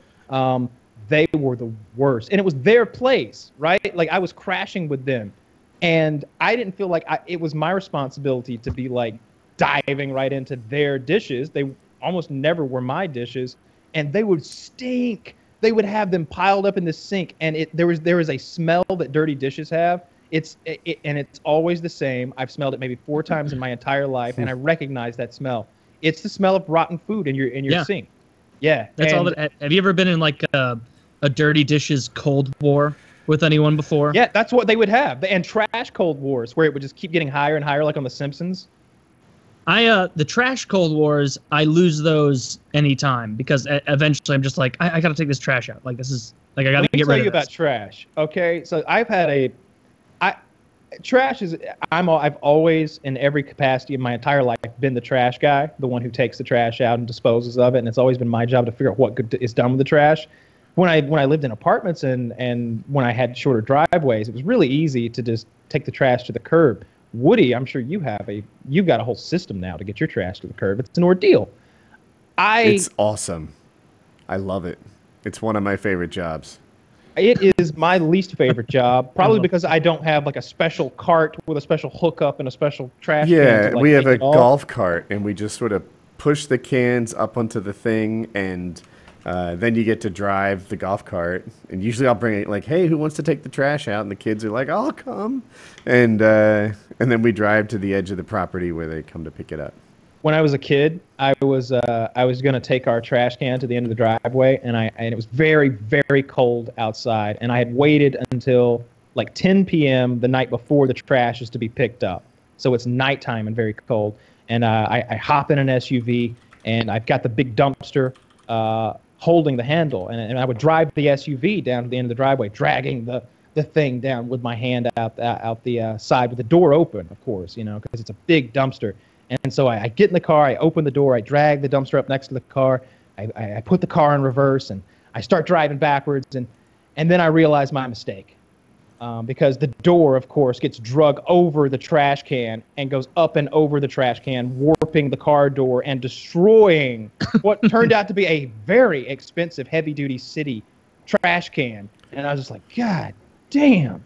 they were the worst. And it was their place, right? Like I was crashing with them. And I didn't feel like it was my responsibility to be like diving right into their dishes. They almost never were my dishes. And they would stink. They would have them piled up in the sink. And there was a smell that dirty dishes have. And it's always the same. I've smelled it maybe 4 times in my entire life, and I recognize that smell. It's the smell of rotten food in your sink. Yeah, that's all. Have you ever been in like a dirty dishes cold war with anyone before? Yeah, that's what they would have. And trash cold wars, where it would just keep getting higher and higher, like on The Simpsons. The trash cold wars, I lose those anytime because eventually I'm just like, I got to take this trash out. Like this is like I got to get rid of this. Let me tell you about trash. Okay, so I've had trash is. I've always, in every capacity of my entire life, been the trash guy, the one who takes the trash out and disposes of it. And it's always been my job to figure out what is done with the trash. When I lived in apartments and when I had shorter driveways, it was really easy to just take the trash to the curb. Woody, I'm sure you've got a whole system now to get your trash to the curb. It's an ordeal. It's awesome. I love it. It's one of my favorite jobs. It is my least favorite job, probably because I don't have like a special cart with a special hookup and a special trash can. Yeah, to, like, we have a it all. golf cart, and we just sort of push the cans up onto the thing, and then you get to drive the golf cart. And usually I'll bring it like, hey, who wants to take the trash out? And the kids are like, I'll come. And then we drive to the edge of the property where they come to pick it up. When I was a kid, I was going to take our trash can to the end of the driveway, and it was very, very cold outside, and I had waited until like 10 p.m. the night before the trash is to be picked up. So it's nighttime and very cold, and I hop in an SUV, and I've got the big dumpster holding the handle, and I would drive the SUV down to the end of the driveway, dragging the thing down with my hand out the side with the door open, of course, because it's a big dumpster. And so I get in the car, I open the door, I drag the dumpster up next to the car, I put the car in reverse, and I start driving backwards, and then I realize my mistake. Because the door, of course, gets drug over the trash can and goes up and over the trash can, warping the car door and destroying what turned out to be a very expensive heavy-duty city trash can. And I was just like, God damn.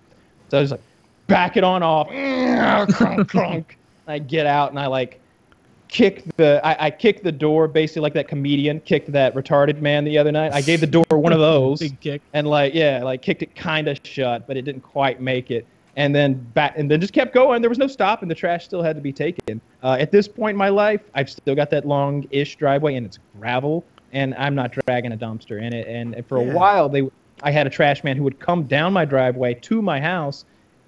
So I was like, back it on off. Crunk, crunk. I get out and I like kick the door basically like that comedian kicked that retarded man the other night. I gave the door one of those big kick, and kicked it kind of shut, but it didn't quite make it. And then just kept going. There was no stop, and the trash still had to be taken. At this point in my life, I've still got that long-ish driveway, and it's gravel, and I'm not dragging a dumpster in it. And for a while, I had a trash man who would come down my driveway to my house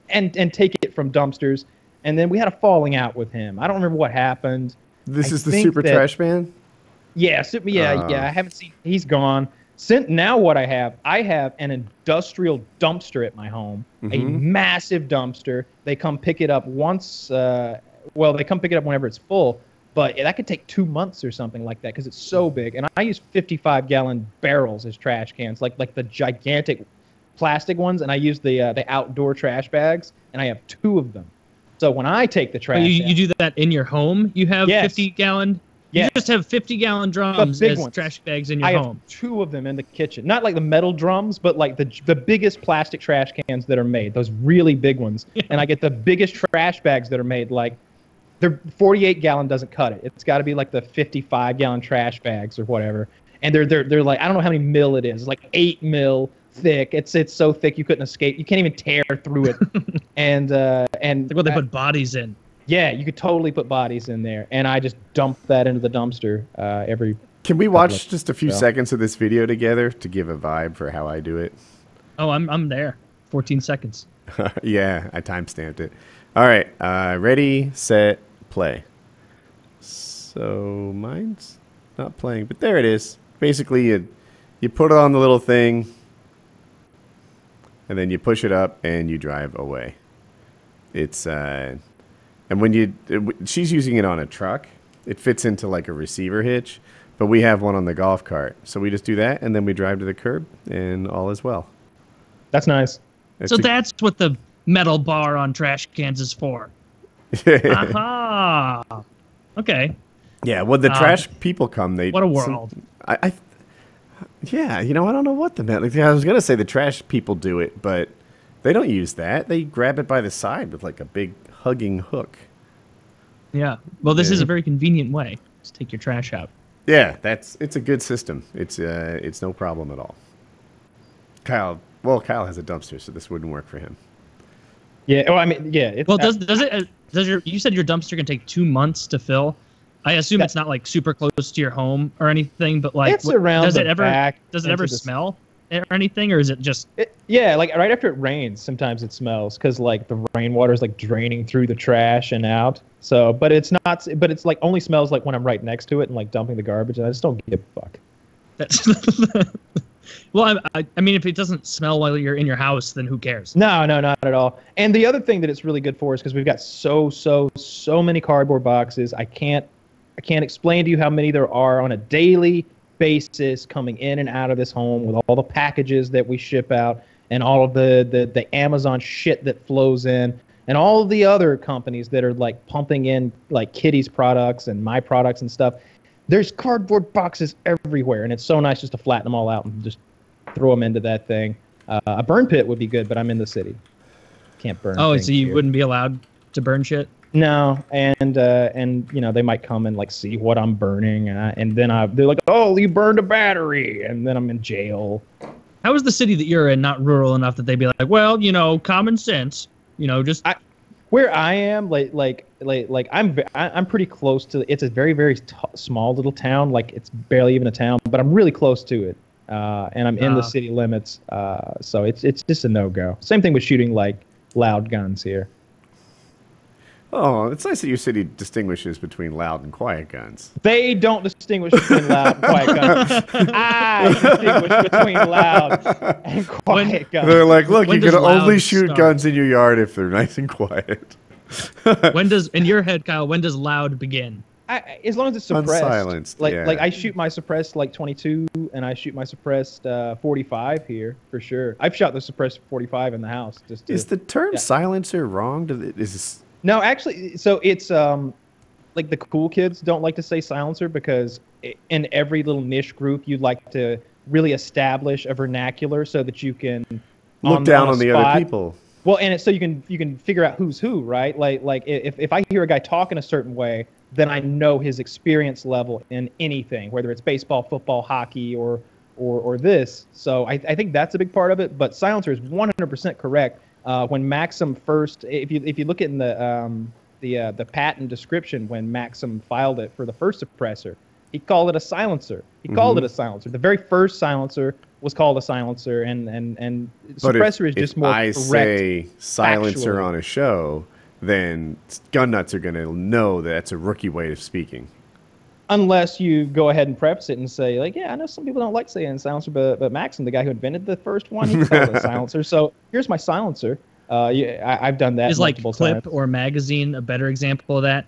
and take it from dumpsters. And then we had a falling out with him. I don't remember what happened. This is the super trash man? Yeah, I haven't seen. He's gone. Now what I have an industrial dumpster at my home, a massive dumpster. They come pick it up once. They come pick it up whenever it's full, but that could take 2 months or something like that because it's so big. And I use 55-gallon barrels as trash cans, like the gigantic plastic ones, and I use the outdoor trash bags, and I have 2 of them. So when I take the trash, you do that in your home. You have 50-gallon. You just have 50-gallon drums as trash bags in your home. I have 2 of them in the kitchen. Not like the metal drums, but like the biggest plastic trash cans that are made. Those really big ones. Yeah. And I get the biggest trash bags that are made. Like, they're 48-gallon doesn't cut it. It's got to be like the 55-gallon trash bags or whatever. And they're like, I don't know how many mil it is. It's like 8 mil. Thick. It's so thick you couldn't escape. You can't even tear through it. and like what they put bodies in. Yeah, you could totally put bodies in there. And I just dump that into the dumpster every. Can we watch just a few seconds of this video together to give a vibe for how I do it? Oh, I'm there. 14 seconds. Yeah, I timestamped it. All right, ready, set, play. So mine's not playing, but there it is. Basically, you put it on the little thing. And then you push it up and you drive away. It's and when she's using it on a truck, it fits into like a receiver hitch, but we have one on the golf cart. So we just do that and then we drive to the curb and all is well. That's nice. That's what the metal bar on trash cans is for. Aha. Okay. Yeah, when the trash people come, what a world. Yeah, I don't know what I was going to say the trash people do it, but they don't use that. They grab it by the side with like a big hugging hook. Yeah. Well, this is a very convenient way to take your trash out. Yeah, it's a good system. It's no problem at all. Kyle has a dumpster, so this wouldn't work for him. Yeah, well, I mean, yeah. You said your dumpster can take 2 months to fill? I assume it's not like super close to your home or anything, but like, it's around does the it ever back smell or anything, or is it just? Yeah, like right after it rains, sometimes it smells because like the rainwater is like draining through the trash and out. So, but it's not. But it's like only smells like when I'm right next to it and like dumping the garbage, and I just don't give a fuck. Well, I mean, if it doesn't smell while you're in your house, then who cares? No, not at all. And the other thing that it's really good for is because we've got so many cardboard boxes. I can't explain to you how many there are on a daily basis coming in and out of this home with all the packages that we ship out and all of the Amazon shit that flows in and all of the other companies that are like pumping in like Kitty's products and my products and stuff. There's cardboard boxes everywhere, and it's so nice just to flatten them all out and just throw them into that thing. A burn pit would be good, but I'm in the city. Can't burn. Oh, so you here. wouldn't be allowed to burn shit? No, and you know they might come and like see what I'm burning, and then they're like, oh, you burned a battery, and then I'm in jail. How is the city that you're in not rural enough that they'd be like, well, you know, common sense, you know, just where I am, I'm pretty close to. It's a very small little town, like it's barely even a town, but I'm really close to it, and I'm in the city limits, so it's just a no-go. Same thing with shooting like loud guns here. Oh, it's nice that your city distinguishes between loud and quiet guns. They don't distinguish between loud and quiet guns. I distinguish between loud and quiet guns. They're like, look, you can only loud shoot start? guns in your yard if they're nice and quiet. When does, in your head, Kyle, when does loud begin? As long as it's suppressed. Unsilenced, like yeah. like I shoot my suppressed like 22 and I shoot my suppressed 45 here for sure. I've shot the suppressed 45 in the house. Is the term silencer wrong? Is this... No, actually, so it's like the cool kids don't like to say silencer because in every little niche group you'd like to really establish a vernacular so that you can look down on the other people. Well, and so you can figure out who's who, right? Like if I hear a guy talking a certain way, then I know his experience level in anything, whether it's baseball, football, hockey, or this. So I think that's a big part of it. But silencer is 100% correct. When Maxim first, if you look at in the patent description when Maxim filed it for the first suppressor, he called it a silencer. He called it a silencer. The very first silencer was called a silencer, and suppressor is just more correct. If I say silencer factually. on a show, then gun nuts are going to know that that's a rookie way of speaking. Unless you go ahead and preface it and say, like, yeah, I know some people don't like saying silencer, but Maxim, the guy who invented the first one, he called it a silencer. So here's my silencer. I've done that multiple times. Is like clip or magazine a better example of that?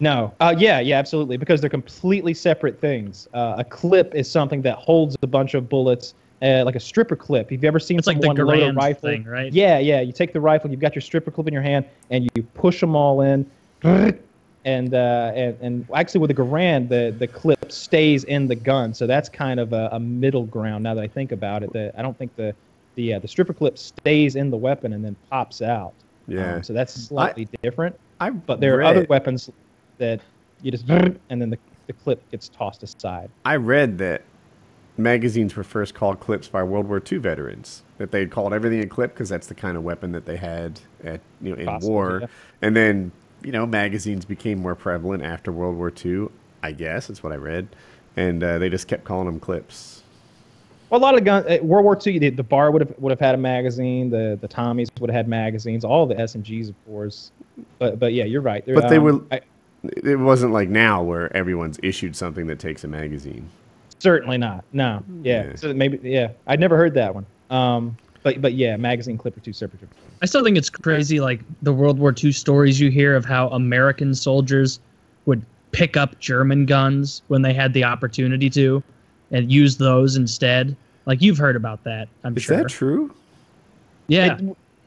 No. Yeah, absolutely, because they're completely separate things. A clip is something that holds a bunch of bullets, like a stripper clip. Have you ever seen someone load a Garand rifle? Thing, right? Yeah. You take the rifle, you've got your stripper clip in your hand, and you push them all in. And actually with the Garand, the clip stays in the gun, so that's kind of a middle ground. Now that I think about it, I don't think the stripper clip stays in the weapon and then pops out. Yeah. So that's slightly different. But there are other weapons that you just and then the clip gets tossed aside. I read that magazines were first called clips by World War II veterans. That they called everything a clip because that's the kind of weapon that they had in war, yeah. and then. Magazines became more prevalent after World War II, I guess. That's what I read. And they just kept calling them clips. Well, a lot of guns, World War II, the bar would have had a magazine. The Tommies would have had magazines. All the S&Gs, of course. But yeah, you're right. But they were. It wasn't like now where everyone's issued something that takes a magazine. Certainly not. No. Yeah. So maybe. Yeah. I'd never heard that one. But yeah, magazine clip are two separate. I still think it's crazy, like the World War II stories you hear of how American soldiers would pick up German guns when they had the opportunity to, and use those instead. Like you've heard about that, I'm sure. Is that true? Yeah.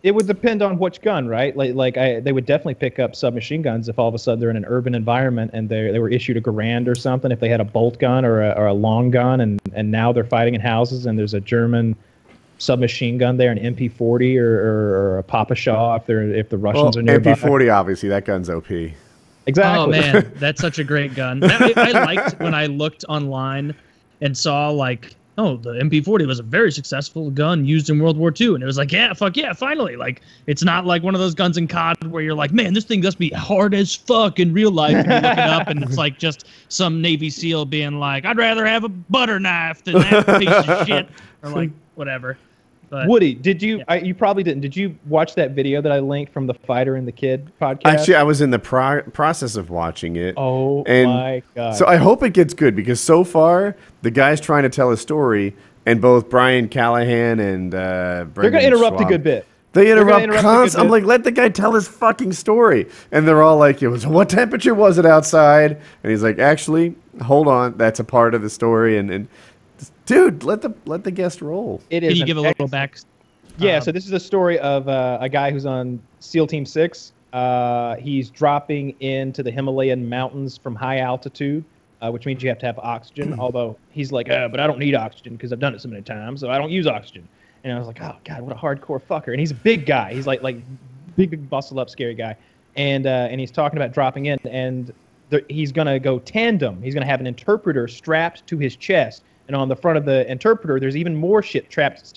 It would depend on which gun, right? They would definitely pick up submachine guns if all of a sudden they're in an urban environment and they were issued a Garand or something. If they had a bolt gun or a long gun, and now they're fighting in houses and there's a German submachine gun there, an MP40 or a Papa Shaw if the Russians are nearby. MP40, obviously, that gun's OP. Exactly. Oh man, that's such a great gun. I liked when I looked online and saw like, oh, the MP40 was a very successful gun used in World War II, and it was like, yeah, fuck yeah, finally. Like, it's not like one of those guns in COD where you're like, man, this thing must be hard as fuck in real life. And you look it up, and it's like just some Navy SEAL being like, I'd rather have a butter knife than that piece of shit, or like whatever. But, Woody, did you? Yeah. You probably didn't. Did you watch that video that I linked from the Fighter and the Kid podcast? Actually, I was in the process of watching it. Oh my god! So I hope it gets good because so far the guy's trying to tell a story, And both Brian Callahan and they're going to interrupt a good bit. They interrupt constantly. I'm like, let the guy tell his fucking story. And they're all like, what temperature was it outside? And he's like, actually, hold on. That's a part of the story. And dude, let the guest roll. Can you give a little back? Yeah, so this is a story of a guy who's on SEAL Team 6. He's dropping into the Himalayan mountains from high altitude, which means you have to have oxygen. Although he's like, but I don't need oxygen because I've done it so many times, so I don't use oxygen. And I was like, oh god, what a hardcore fucker. And he's a big guy. He's like big bustle up, scary guy. And he's talking about dropping in, and he's gonna go tandem. He's gonna have an interpreter strapped to his chest, and on the front of the interpreter, there's even more shit strapped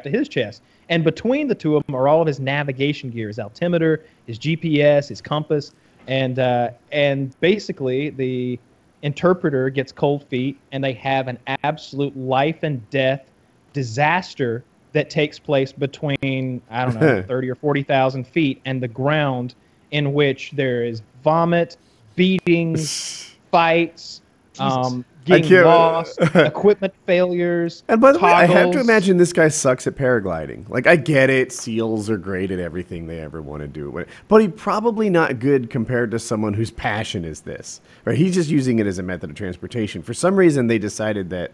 to his chest. And between the two of them are all of his navigation gear, his altimeter, his GPS, his compass, and basically the interpreter gets cold feet, and they have an absolute life and death disaster that takes place between, I don't know, 30 or 40,000 feet and the ground, in which there is vomit, beatings, fights, getting lost, equipment failures. And by the way, I have to imagine this guy sucks at paragliding. Like, I get it. SEALs are great at everything they ever want to do. But he's probably not good compared to someone whose passion is this. Right? He's just using it as a method of transportation. For some reason, they decided that,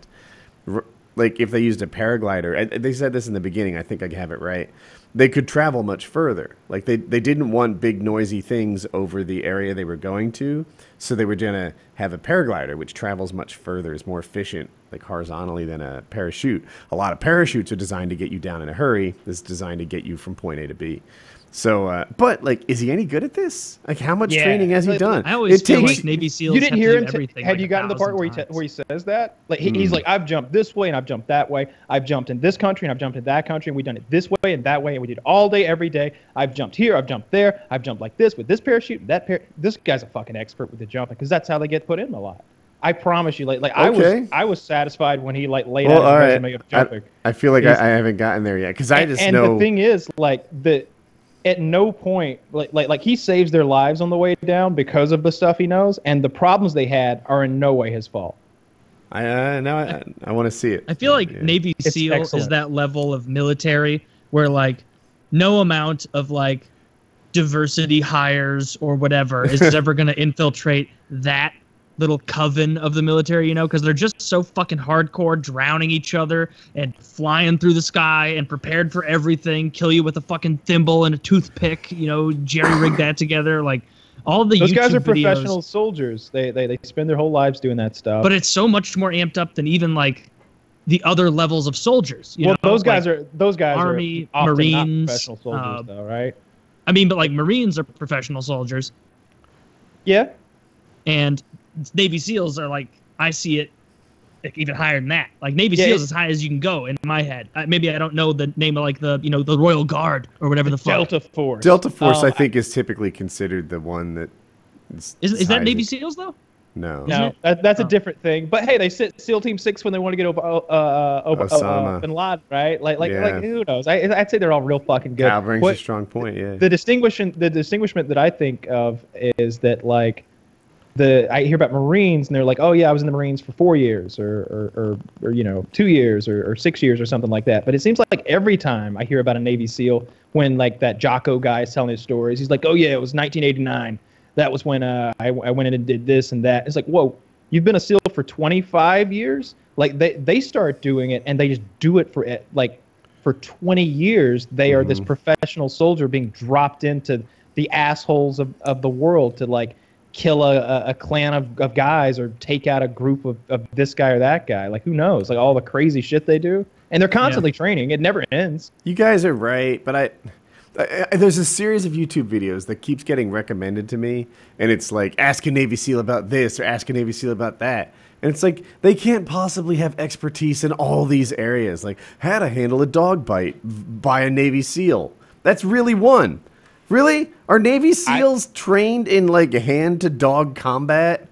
like, if they used a paraglider, they said this in the beginning, I think I have it right, they could travel much further. Like, they didn't want big noisy things over the area they were going to, so they were going to have a paraglider, which travels much further, is more efficient, like horizontally, than a parachute. A lot of parachutes are designed to get you down in a hurry. This is designed to get you from point A to B. So, but like, is he any good at this? Like, how much training has he done? I always feel like Navy SEALs. You didn't hear him. Have like you gotten to the part where he says that? Like, he's like, I've jumped this way and I've jumped that way. I've jumped in this country and I've jumped in that country, and we've done it this way and that way, and we did it all day, every day. I've jumped here, I've jumped there, I've jumped like this with this parachute, and that This guy's a fucking expert with the jumping, because that's how they get put in a lot. I promise you, like okay. I was satisfied when he like laid out his resume of jumping. I feel like I haven't gotten there yet, because I just know. And the thing is, like, at no point, like he saves their lives on the way down because of the stuff he knows, and the problems they had are in no way his fault. I want to see it. I feel like Navy SEAL is that level of military where, like, no amount of like diversity hires or whatever is ever going to infiltrate that little coven of the military, you know, because they're just so fucking hardcore, drowning each other and flying through the sky and prepared for everything, kill you with a fucking thimble and a toothpick, you know, jerry-rig that together. Like, all the those YouTube guys are videos, professional soldiers. They spend their whole lives doing that stuff. But it's so much more amped up than even like the other levels of soldiers. You know? Those guys like are Army, are Marines, not professional soldiers, though, right? I mean, but like Marines are professional soldiers. Yeah. And Navy SEALs are like, I see it like even higher than that. Like, Navy SEALs is as high as you can go in my head. Maybe I don't know the name of like the, you know, the Royal Guard or whatever the fuck. Delta Force. Delta Force, I think, is typically considered the one that is that Navy SEALs though? No, that's a different thing. But hey, they sit SEAL Team 6 when they want to get over Bin Laden, right? Like who knows? I'd say they're all real fucking good. That brings a strong point. Yeah. The distinguishment that I think of is that, like, I hear about Marines and they're like, oh yeah, I was in the Marines for 4 years or you know, 2 years or 6 years or something like that. But it seems like every time I hear about a Navy SEAL, when like that Jocko guy is telling his stories, he's like, oh yeah, it was 1989. That was when I went in and did this and that. It's like, whoa, you've been a SEAL for 25 years? Like, they start doing it and they just do it for 20 years. They are this professional soldier being dropped into the assholes of the world to, like, kill a clan of guys or take out a group of this guy or that guy. Like, who knows? Like, all the crazy shit they do. And they're constantly training. It never ends. You guys are right, but there's a series of YouTube videos that keeps getting recommended to me, and it's like, ask a Navy SEAL about this or ask a Navy SEAL about that. And it's like, they can't possibly have expertise in all these areas. Like, how to handle a dog bite by a Navy SEAL. That's really one. Really? Are Navy SEALs trained in, like, hand-to-dog combat?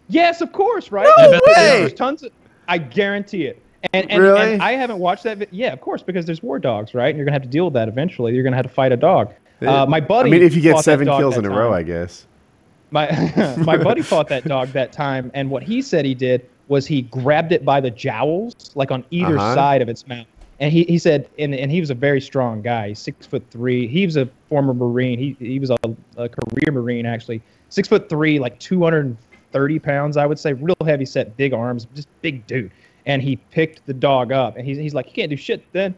Yes, of course, right? No way! There's tons of, I guarantee it. And really? And I haven't watched that. Yeah, of course, because there's war dogs, right? And you're gonna have to deal with that eventually. You're gonna have to fight a dog. My buddy. I mean, if you get 7 kills in a row, I guess. My buddy fought that dog that time, and what he said he did was he grabbed it by the jowls, like on either side of its mouth. And he said, and he was a very strong guy. He's 6'3". He was a former Marine. He was a career Marine, actually. 6'3", like 230 pounds, I would say. Real heavy set, big arms, just big dude. And he picked the dog up, and he's like, he can't do shit then.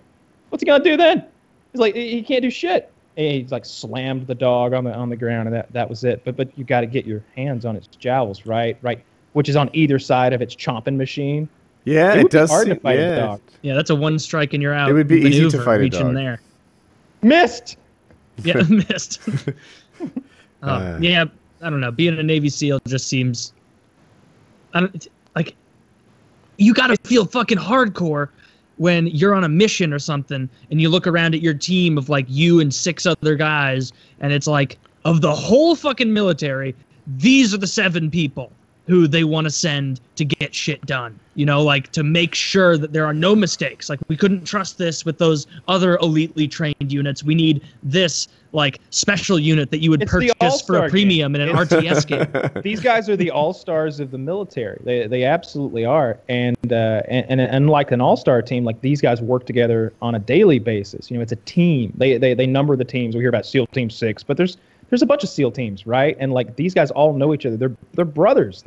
What's he gonna do then? He's like, he can't do shit. And he's like slammed the dog on the ground, and that was it. But you got to get your hands on its jowls, right, which is on either side of its chomping machine. Yeah, it does. Hard to fight a dog. Yeah, that's a one strike and you're out. It would be easy to fight a dog. There. Missed. Yeah, missed. Yeah, I don't know. Being a Navy SEAL just seems, like, you got to feel fucking hardcore when you're on a mission or something and you look around at your team of like you and 6 other guys, and it's like, of the whole fucking military, these are the 7 people who they want to send to get shit done, you know, like to make sure that there are no mistakes. Like, we couldn't trust this with those other elitely trained units. We need this like special unit that you would purchase for a premium in an RTS game. These guys are the all-stars of the military. They absolutely are. And unlike an all-star team, like, these guys work together on a daily basis. You know, it's a team. They number the teams. We hear about SEAL Team 6, but there's a bunch of SEAL teams, right? And like, these guys all know each other. They're brothers.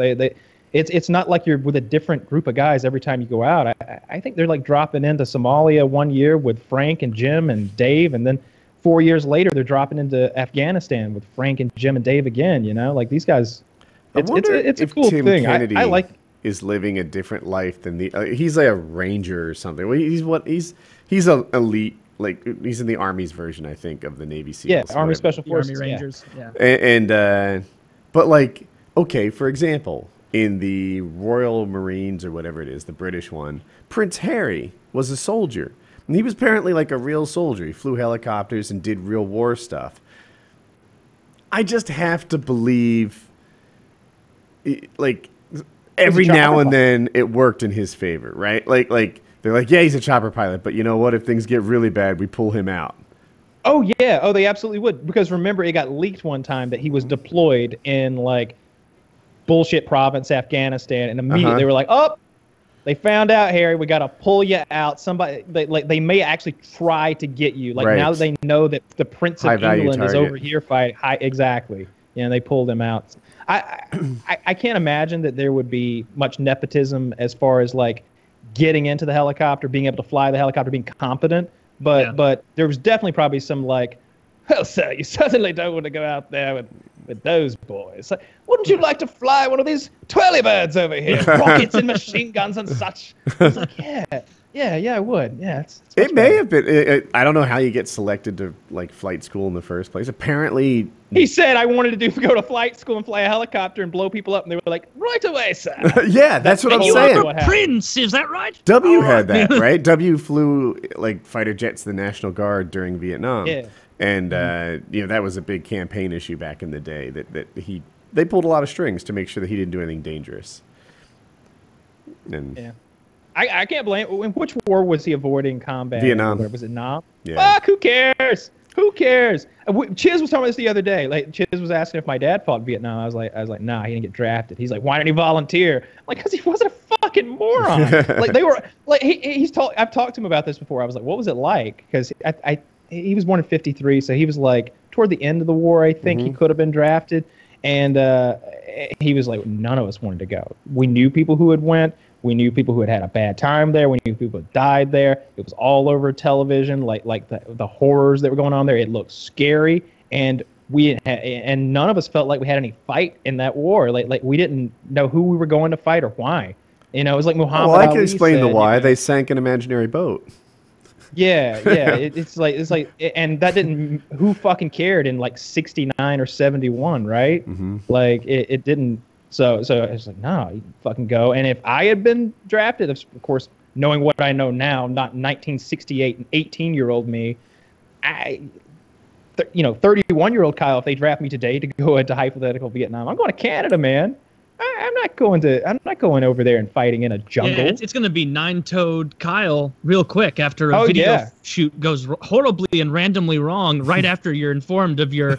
It's not like you're with a different group of guys every time you go out. I think they're like dropping into Somalia one year with Frank and Jim and Dave, and then 4 years later they're dropping into Afghanistan with Frank and Jim and Dave again. You know, like, these guys. It's a cool thing. Kennedy I like. Is living a different life than the. He's like a ranger or something. Well, he's an elite. Like, he's in the Army's version, I think, of the Navy SEALs. Yeah, Army Special Forces. Army Rangers, yeah. But, like, okay, for example, in the Royal Marines or whatever it is, the British one, Prince Harry was a soldier. And he was apparently like a real soldier. He flew helicopters and did real war stuff. I just have to believe, like, every now and then it worked in his favor, right? Like. They're like, yeah, he's a chopper pilot, but you know what? If things get really bad, we pull him out. Oh, yeah. Oh, they absolutely would. Because remember, it got leaked one time that he was deployed in, like, bullshit province, Afghanistan, and immediately they were like, oh, they found out, Harry, we got to pull you out. Somebody, they may actually try to get you. Like, now that they know that the Prince of England is over here fighting. Exactly. Yeah, they pulled him out. I can't imagine that there would be much nepotism as far as, like, getting into the helicopter, being able to fly the helicopter, being competent, but there was definitely probably some like, well, sir, you certainly don't want to go out there with those boys. Like, wouldn't you like to fly one of these twirly birds over here, rockets and machine guns and such? It's like, yeah, I would. Yeah, it may have been. I don't know how you get selected to like flight school in the first place. Apparently, he said I wanted to go to flight school and fly a helicopter and blow people up, and they were like, right away, sir. Yeah, that's what I'm saying. You are a prince, is that right? W had that, right? W flew like fighter jets to the National Guard during Vietnam. Yeah. And you know, that was a big campaign issue back in the day. They pulled a lot of strings to make sure that he didn't do anything dangerous. And yeah. I can't blame. In which war was he avoiding combat? Vietnam. Was it Nam? Yeah. Fuck, who cares? Who cares? Chiz was talking about this the other day. Like, Chiz was asking if my dad fought in Vietnam. I was like, nah, he didn't get drafted. He's like, why didn't he volunteer? I'm like, because he wasn't a fucking moron. Like, they were like, I've talked to him about this before. I was like, what was it like? Because he was born in '53, so he was like toward the end of the war. I think he could have been drafted, and he was like, none of us wanted to go. We knew people who had went. We knew people who had a bad time there. We knew people who died there. It was all over television, like the horrors that were going on there. It looked scary, and and none of us felt like we had any fight in that war. Like we didn't know who we were going to fight or why. You know, it was like Muhammad Ali. I can explain said, the why. You know, they sank an imaginary boat. Yeah. It's like, and that didn't. Who fucking cared in like '69 or '71, right? Like it didn't. So I was like, no, you fucking go. And if I had been drafted, of course, knowing what I know now, not 1968 and 18-year-old me, 31-year-old Kyle, if they draft me today to go into hypothetical Vietnam, I'm going to Canada, man. I'm not going over there and fighting in a jungle. Yeah, it's going to be nine-toed Kyle real quick after a video shoot goes horribly and randomly wrong right after you're informed of your,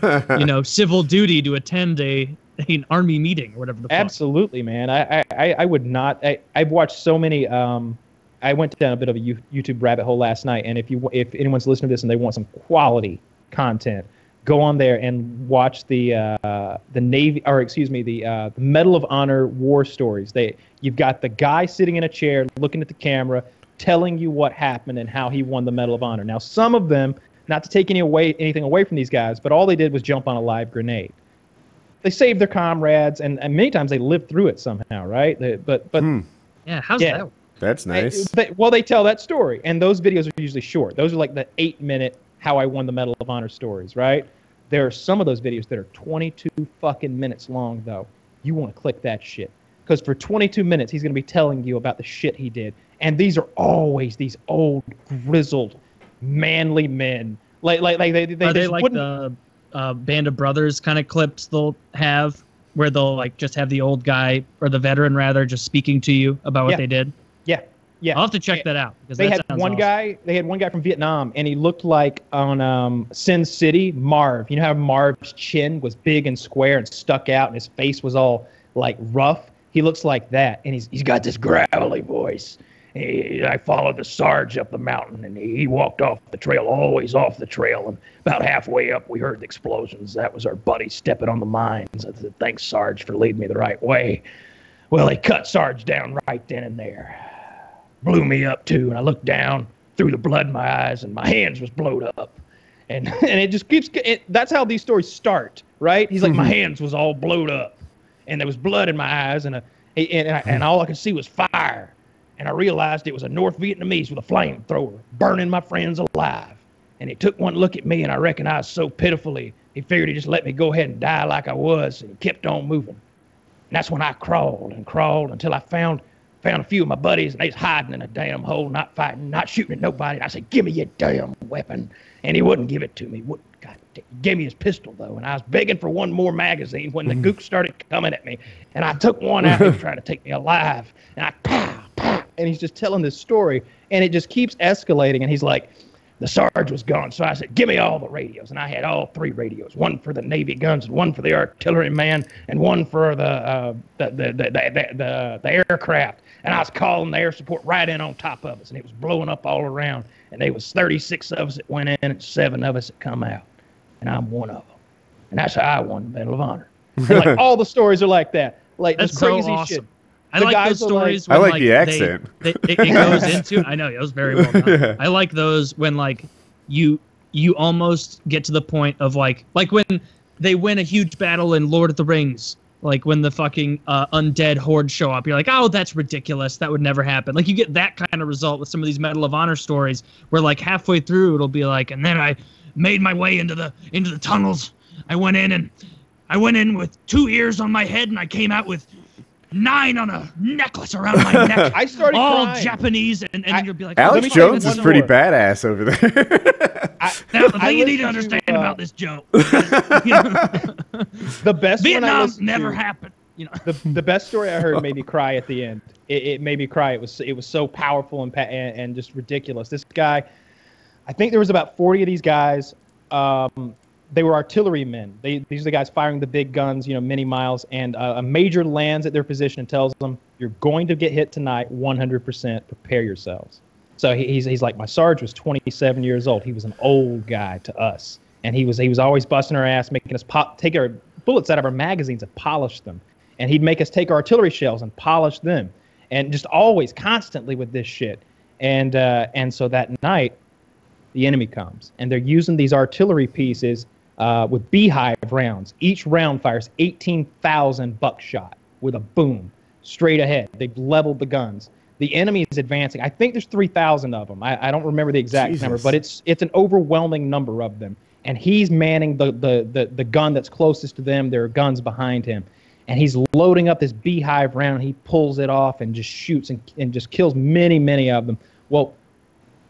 civil duty to attend an an army meeting or whatever the fuck. Absolutely, man. I would not. I've watched so many. I went down a bit of a YouTube rabbit hole last night, and if anyone's listening to this and they want some quality content, go on there and watch the Navy, or excuse me, the Medal of Honor war stories. You've got the guy sitting in a chair looking at the camera, telling you what happened and how he won the Medal of Honor. Now, some of them, not to take anything away from these guys, but all they did was jump on a live grenade. They saved their comrades, and many times they lived through it somehow, right? Yeah, how's that? That's nice. They tell that story, and those videos are usually short. Those are like the 8-minute how I won the Medal of Honor stories, right? There are some of those videos that are 22 fucking minutes long, though. You want to click that shit. Because for 22 minutes, he's going to be telling you about the shit he did. And these are always these old, grizzled, manly men. Are they like the Band of Brothers kind of clips they'll have, where they'll like just have the old guy, or the veteran rather, just speaking to you about what they did? Yeah, I'll have to check that out. They had one guy from Vietnam, and he looked like on Sin City, Marv. You know how Marv's chin was big and square and stuck out, and his face was all like rough? He looks like that, and he's got this gravelly voice. I followed the Sarge up the mountain, and he walked off the trail, always off the trail. And about halfway up, we heard the explosions. That was our buddy stepping on the mines. I said, "Thanks, Sarge, for leading me the right way." Well, they cut Sarge down right then and there. Blew me up too, and I looked down through the blood in my eyes, and my hands was blowed up, and it just keeps. That's how these stories start, right? He's like, my hands was all blowed up, and there was blood in my eyes, and all I could see was fire, and I realized it was a North Vietnamese with a flamethrower burning my friends alive, and he took one look at me, and I recognized so pitifully, he figured he'd just let me go ahead and die like I was, and he kept on moving, and that's when I crawled and crawled until I found a few of my buddies, and they was hiding in a damn hole, not fighting, not shooting at nobody. And I said, "Give me your damn weapon." And he wouldn't give it to me. He gave me his pistol, though. And I was begging for one more magazine when the gooks started coming at me. And I took one out. He was trying to take me alive. And I, pow, pow. And he's just telling this story. And it just keeps escalating. And he's like, the Sarge was gone. So I said, "Give me all the radios." And I had all 3 radios, one for the Navy guns, and one for the artilleryman, and one for the aircraft. And I was calling the air support right in on top of us, and it was blowing up all around. And there was 36 of us that went in, and 7 of us that come out. And I'm one of them. And that's how I won the Medal of Honor. And like all the stories are like that. Like that's this crazy so awesome. shit. I like those stories. I when, like the accent. It goes into. I know it was very well done. Yeah. I like those when like you almost get to the point of like when they win a huge battle in Lord of the Rings. Like when the fucking undead horde show up, you're like, "Oh, that's ridiculous. That would never happen." Like you get that kind of result with some of these Medal of Honor stories, where like halfway through it'll be like, "And then I made my way into the tunnels. I went in with 2 ears on my head, and I came out with 9 on a necklace around my neck." I started all crying. Japanese, and you'll be like, Alex Jones is one pretty more. badass over there. Now, the thing you need to understand about this joke, The best one I Vietnam listened never to, happened. You know, the best story I heard made me cry at the end. It made me cry. It was so powerful and just ridiculous. This guy, I think there was about 40 of these guys. They were artillerymen. These are the guys firing the big guns, many miles. And a major lands at their position and tells them, "You're going to get hit tonight, 100%. Prepare yourselves." So he's like, my Sarge was 27 years old. He was an old guy to us, and he was always busting our ass, making us take our bullets out of our magazines and polish them, and he'd make us take our artillery shells and polish them, and just always constantly with this shit. And so that night, the enemy comes, and they're using these artillery pieces with beehive rounds. Each round fires 18,000 buckshot with a boom straight ahead. They've leveled the guns. The enemy is advancing. I think there's 3,000 of them. I don't remember the exact number, but it's an overwhelming number of them. And he's manning the gun that's closest to them. There are guns behind him. And he's loading up this beehive round. He pulls it off and just shoots and just kills many, many of them. Well,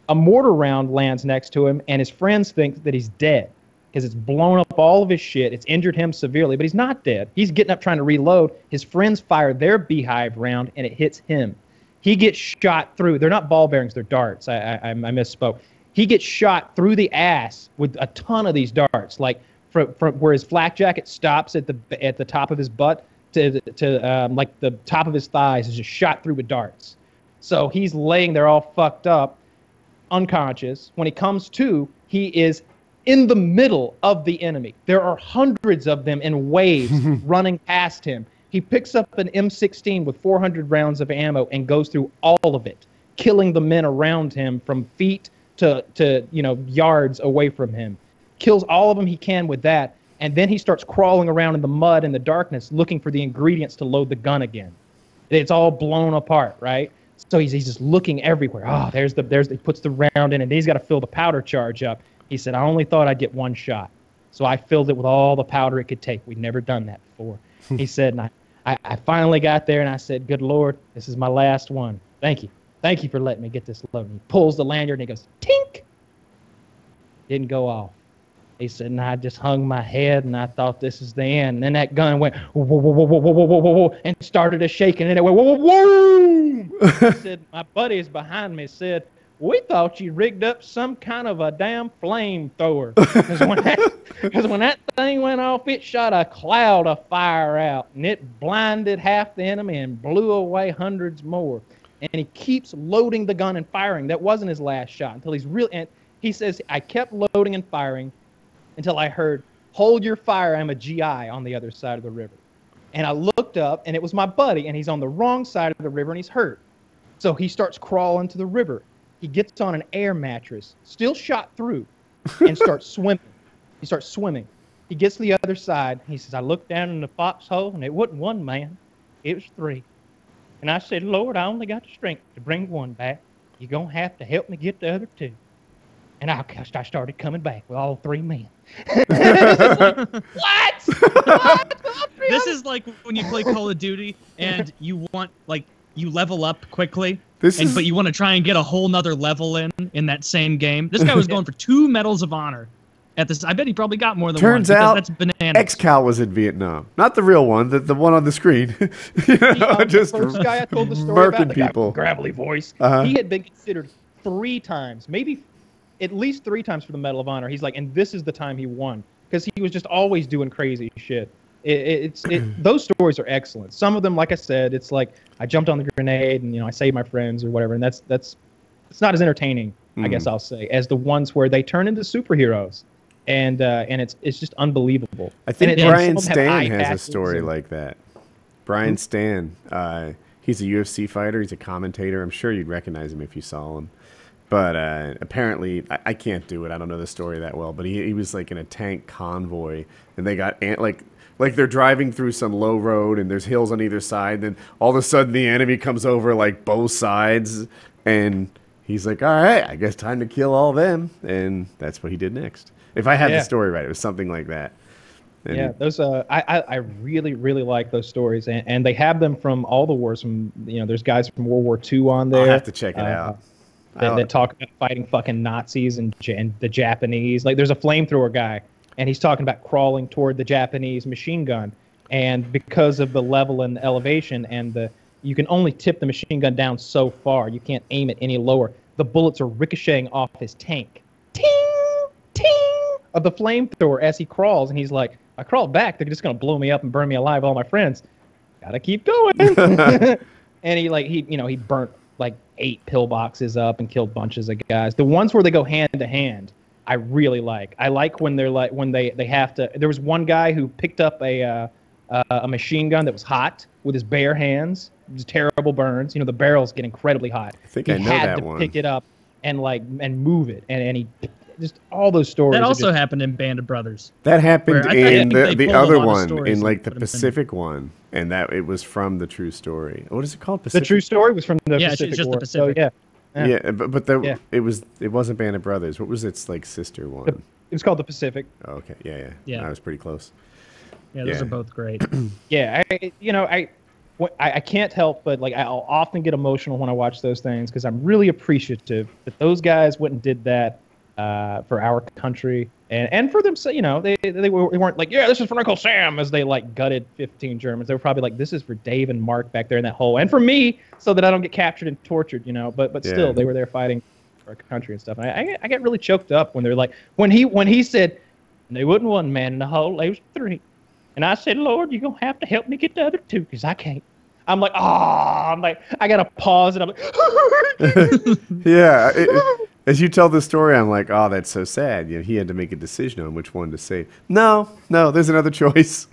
a mortar round lands next to him, and his friends think that he's dead because it's blown up all of his shit. It's injured him severely, but he's not dead. He's getting up trying to reload. His friends fire their beehive round, and it hits him. He gets shot through. They're not ball bearings. They're darts. I misspoke. He gets shot through the ass with a ton of these darts, like from where his flak jacket stops at the top of his butt to like the top of his thighs is just shot through with darts. So he's laying there all fucked up, unconscious. When he comes to, he is in the middle of the enemy. There are hundreds of them in waves running past him. He picks up an M16 with 400 rounds of ammo and goes through all of it, killing the men around him from feet to yards away from him. Kills all of them he can with that, and then he starts crawling around in the mud and the darkness looking for the ingredients to load the gun again. It's all blown apart, right? So he's just looking everywhere. Oh, he puts the round in, and he's got to fill the powder charge up. He said, I only thought I'd get one shot. So I filled it with all the powder it could take. We'd never done that before. He said, and I finally got there, and I said, good Lord, this is my last one. Thank you. Thank you for letting me get this load. And he pulls the lanyard, and he goes, tink! Didn't go off. He said, and I just hung my head, and I thought this is the end. And then that gun went, whoa, whoa, whoa, whoa, whoa, whoa, whoa, whoa, whoa, and started a shaking, and it went, whoa, whoa, whoa! He said, my buddies behind me said, we thought you rigged up some kind of a damn flamethrower. Because when that thing went off, it shot a cloud of fire out, and it blinded half the enemy and blew away hundreds more. And he keeps loading the gun and firing. That wasn't his last shot until he's really. And he says, I kept loading and firing until I heard, hold your fire, I'm a GI on the other side of the river. And I looked up, and it was my buddy, and he's on the wrong side of the river, and he's hurt. So he starts crawling to the river. He gets on an air mattress, still shot through, and starts swimming. He starts swimming. He gets to the other side. He says, I looked down in the foxhole, and it wasn't one man. It was three. And I said, Lord, I only got the strength to bring one back. You're going to have to help me get the other two. And I started coming back with all three men. Like, what? This is like when you play Call of Duty and you want, like, you level up quickly. But you want to try and get a whole nother level in that same game. This guy was going for 2 medals of honor at this. I bet he probably got more than one. Turns out that's bananas. X-Cal was in Vietnam, not the real one, the one on the screen. Just the first guy I told the story about, the people. Guy with the gravelly voice. He had been considered 3 times, maybe at least 3 times for the Medal of Honor. He's like, and this is the time he won because he was just always doing crazy shit. Those stories are excellent. Some of them, like I said, it's like I jumped on the grenade and I saved my friends or whatever, and that's it's not as entertaining, I guess I'll say, as the ones where they turn into superheroes, and it's just unbelievable. I think Brian Stan has a story like that. Brian Stan, he's a UFC fighter. He's a commentator. I'm sure you'd recognize him if you saw him. But apparently, I can't do it. I don't know the story that well. But he was like in a tank convoy, and they got like they're driving through some low road, and there's hills on either side. Then all of a sudden, the enemy comes over like both sides, and he's like, "All right, I guess time to kill all them." And that's what he did next. If I have the story right, it was something like that. And yeah, those I really like those stories, and they have them from all the wars. From there's guys from World War II on there. I'll have to check it out. That talk about fighting fucking Nazis and the Japanese. Like there's a flamethrower guy, and he's talking about crawling toward the Japanese machine gun, and because of the level and the elevation and you can only tip the machine gun down so far. You can't aim it any lower. The bullets are ricocheting off his tank. Ting, ting of the flamethrower as he crawls, and he's like, I crawled back. They're just gonna blow me up and burn me alive, all my friends. Gotta keep going. And he burnt like 8 pillboxes up and killed bunches of guys. The ones where they go hand to hand, I really like. I like when they have to. There was one guy who picked up a machine gun that was hot with his bare hands. It was terrible burns. The barrels get incredibly hot. I think I know that one. He had to pick it up and move it, and he just all those stories. That also happened in Band of Brothers. That happened in the other one, in like the Pacific one, and that it was from the true story. What is it called? Pacific? The true story was from the Pacific it's just War. the Pacific. So, it wasn't Band of Brothers. What was its like sister one? It was called the Pacific. Oh, okay, yeah. I was pretty close. Yeah, those are both great. Yeah, I can't help but I'll often get emotional when I watch those things because I'm really appreciative that those guys went and did that for our country and for them. So they weren't like, yeah, this is for Uncle Sam, as they gutted 15 Germans. They were probably like, this is for Dave and Mark back there in that hole, and for me, so that I don't get captured and tortured. But still, they were there fighting for our country and stuff. And I get really choked up when they're like, when he said, And there wasn't one man in the hole. There was 3. And I said, Lord, you're going to have to help me get the other 2 because I can't. I'm like, I got to pause and I'm like, yeah. As you tell the story, I'm like, oh, that's so sad. You know, he had to make a decision on which one to save. No, there's another choice.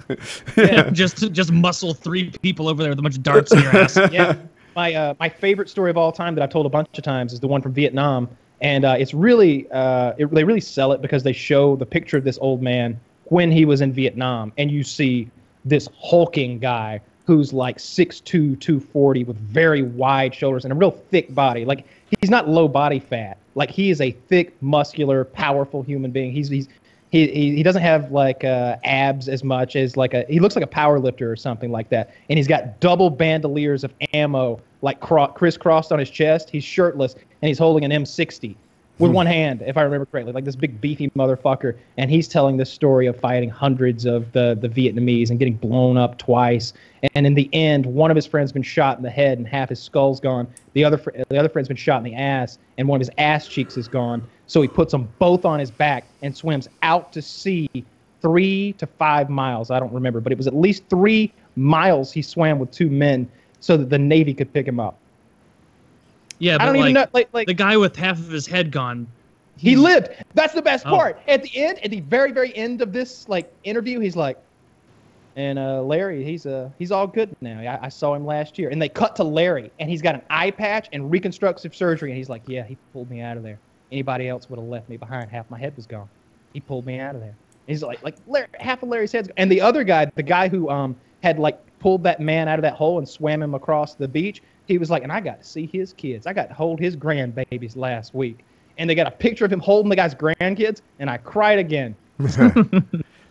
Yeah, just muscle 3 people over there with a bunch of darts in your ass. Yeah. My favorite story of all time that I've told a bunch of times is the one from Vietnam. And it's really, they really sell it because they show the picture of this old man when he was in Vietnam. And you see this hulking guy who's like 6'2", 240 with very wide shoulders and a real thick body. Like, he's not low body fat. Like, he is a thick, muscular, powerful human being. He doesn't have like abs as much as he looks like a power lifter or something like that. And he's got double bandoliers of ammo like crisscrossed on his chest. He's shirtless and he's holding an M60 with one hand, if I remember correctly, like this big beefy motherfucker. And he's telling this story of fighting hundreds of the Vietnamese and getting blown up twice. And in the end, one of his friends been shot in the head and half his skull's gone. The other friend's been shot in the ass and one of his ass cheeks is gone. So he puts them both on his back and swims out to sea 3 to 5 miles. I don't remember, but it was at least 3 miles he swam with 2 men so that the Navy could pick him up. Yeah, but I don't even know. Like the guy with half of his head gone. He lived. That's the best part. At the end, at the very, very end of this interview, he's like, and Larry, he's all good now. I saw him last year. And they cut to Larry, and he's got an eye patch and reconstructive surgery. And he's like, yeah, he pulled me out of there. Anybody else would have left me behind. Half my head was gone. He pulled me out of there. And he's like Larry, half of Larry's head's gone. And the other guy, the guy who had pulled that man out of that hole and swam him across the beach, he was like, and I got to see his kids. I got to hold his grandbabies last week. And they got a picture of him holding the guy's grandkids, and I cried again.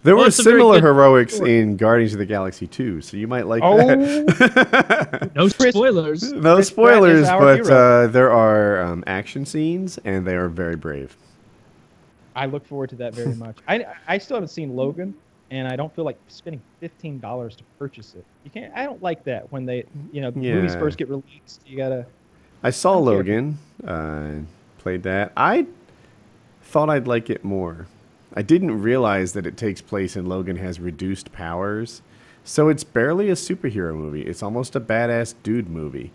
There were similar heroics in Guardians of the Galaxy 2, so you might like that. No spoilers. No spoilers, but there are action scenes, and they are very brave. I look forward to that very much. I still haven't seen Logan, and I don't feel like spending $15 to purchase it. You can't. I don't like that when movies first get released. You gotta. I saw Logan, played that. I thought I'd like it more. I didn't realize that it takes place and Logan has reduced powers, so it's barely a superhero movie. It's almost a badass dude movie,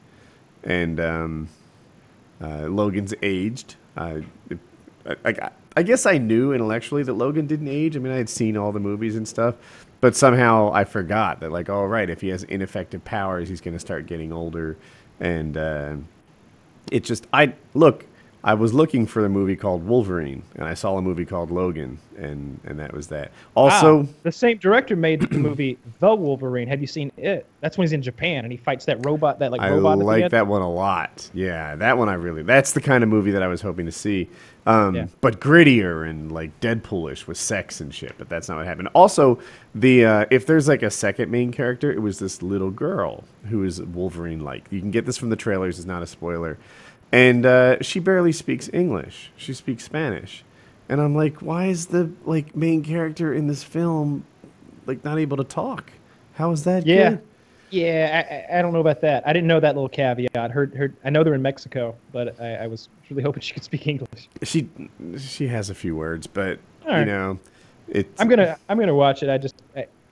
and Logan's aged. I guess I knew intellectually that Logan didn't age. I mean, I had seen all the movies and stuff, but somehow I forgot that, all right, if he has ineffective powers, he's going to start getting older. And it just, I was looking for a movie called Wolverine, and I saw a movie called Logan, and that was that. Also, the same director made the movie The Wolverine. Have you seen it? That's when he's in Japan, and he fights that robot, robot. I like that one a lot. Yeah, that one that's the kind of movie that I was hoping to see. But grittier and Deadpoolish with sex and shit, but that's not what happened. Also, if there's a second main character, it was this little girl who is Wolverine-like. You can get this from the trailers, it's not a spoiler. And she barely speaks English. She speaks Spanish. And I'm like, why is the main character in this film not able to talk? How is that good? Yeah, I don't know about that. I didn't know that little caveat. I know they're in Mexico, but I was really hoping she could speak English. She has a few words, but it's. I'm gonna watch it.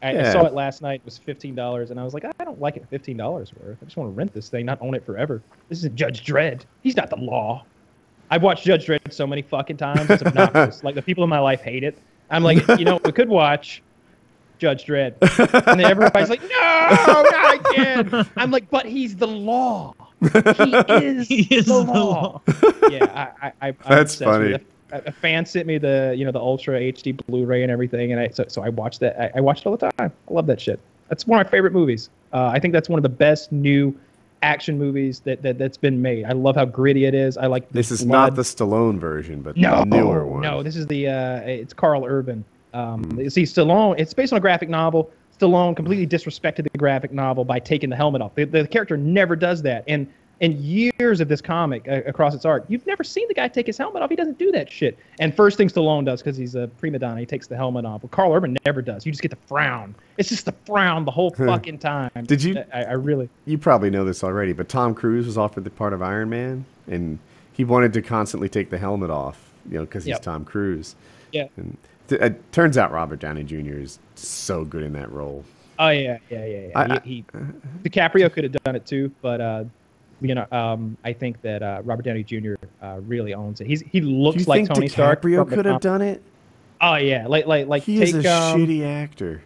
I saw it last night. It was $15, and I was like, I don't like it $15 worth. I just want to rent this thing, not own it forever. This isn't Judge Dredd. He's not the law. I've watched Judge Dredd so many fucking times. It's obnoxious. The people in my life hate it. I'm like, we could watch Judge Dredd. And then everybody's like, no, not again. I'm like, but he's the law. He is the law. Yeah, I'm That's funny. A fan sent me the Ultra HD Blu-ray and everything, and so I watched that. I watched it all the time. I love that shit. That's one of my favorite movies. I think that's one of the best new action movies that's been made. I love how gritty it is. I like this is not the Stallone version, but the newer one. No, this is it's Carl Urban. See, Stallone. It's based on a graphic novel. Stallone completely disrespected the graphic novel by taking the helmet off. The character never does that, and in years of this comic across its arc, you've never seen the guy take his helmet off. He doesn't do that shit. And first thing Stallone does, because he's a prima donna, he takes the helmet off. But Carl Urban never does. You just get the frown. It's just the frown the whole fucking time. Did you? I really. You probably know this already, but Tom Cruise was offered the part of Iron Man, and he wanted to constantly take the helmet off, because he's Tom Cruise. Yeah. And It turns out Robert Downey Jr. is so good in that role. Oh yeah. DiCaprio could have done it too, but I think that Robert Downey Jr. Really owns it. He looks like Tony Stark. DiCaprio could have done it. Oh yeah, like he is a shitty actor.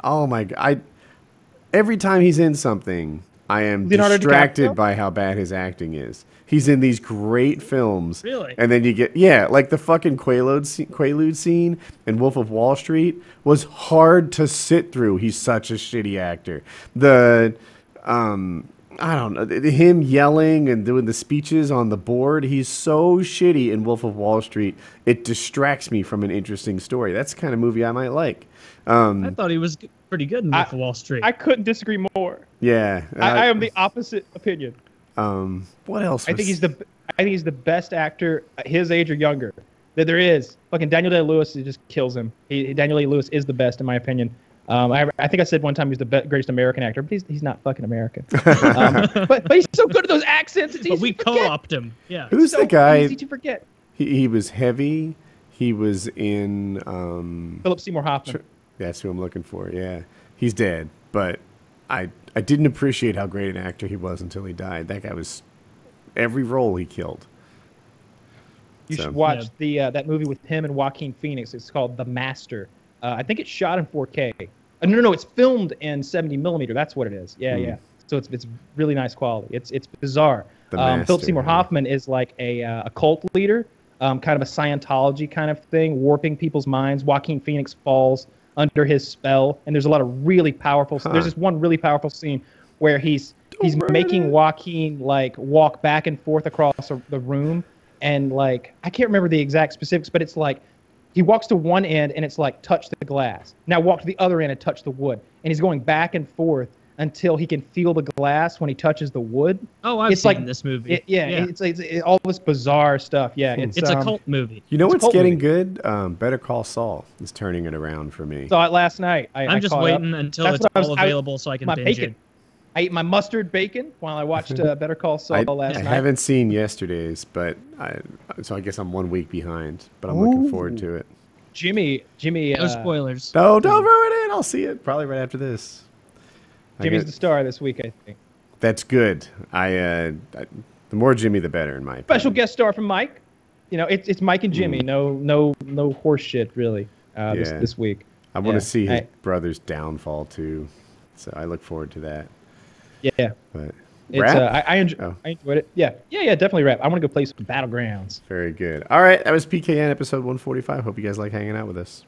Oh my god! Every time he's in something, I am distracted by how bad his acting is. He's in these great films. Really? And then you get, like the fucking Quaalude scene in Wolf of Wall Street was hard to sit through. He's such a shitty actor. I don't know, him yelling and doing the speeches on the board, he's so shitty in Wolf of Wall Street, it distracts me from an interesting story. That's the kind of movie I might like. I thought he was pretty good in Wolf of Wall Street. I couldn't disagree more. Yeah. I am the opposite opinion. What else? I think he's the best actor, his age or younger, that there is. Fucking Daniel Day-Lewis just kills him. Daniel Day-Lewis is the best in my opinion. I think I said one time he's the greatest American actor, but he's not fucking American. But he's so good at those accents. It's easy but we co-opted him. Yeah. Who's the guy? Easy to forget. He was heavy. He was in Philip Seymour Hoffman. That's who I'm looking for. Yeah, he's dead, but I didn't appreciate how great an actor he was until he died. That guy was every role he killed. You should watch that movie with him and Joaquin Phoenix. It's called The Master. I think it's shot in 4K. No, it's filmed in 70 millimeter. That's what it is. Yeah. So it's really nice quality. It's bizarre. Philip Seymour Hoffman is like a cult leader, kind of a Scientology kind of thing, warping people's minds. Joaquin Phoenix falls under his spell, and there's a lot of really powerful. There's this one really powerful scene where he's making Joaquin like walk back and forth across the room, and like I can't remember the exact specifics, but it's like he walks to one end and it's like touch the glass. Now walk to the other end and touch the wood, and he's going back and forth until he can feel the glass when he touches the wood. Oh, I've seen this movie. It's all this bizarre stuff. Yeah, it's a cult movie. You know what's getting good? Better Call Saul is turning it around for me. Saw it last night. I'm just waiting until it's all available so I can binge it. I ate my mustard bacon while I watched Better Call Saul last night. I haven't seen yesterday's, but so I guess I'm 1 week behind. But I'm looking forward to it. Jimmy. No spoilers. No, don't ruin it. I'll see it probably right after this. Jimmy's the star this week, I think. That's good. The more Jimmy, the better, in my opinion. Special guest star from Mike. It's Mike and Jimmy. No horse shit really. This week. I want to see his brother's downfall too, so I look forward to that. Yeah. But I enjoyed it. Yeah, definitely rap. I want to go play some Battlegrounds. Very good. All right, that was PKN episode 145. Hope you guys like hanging out with us.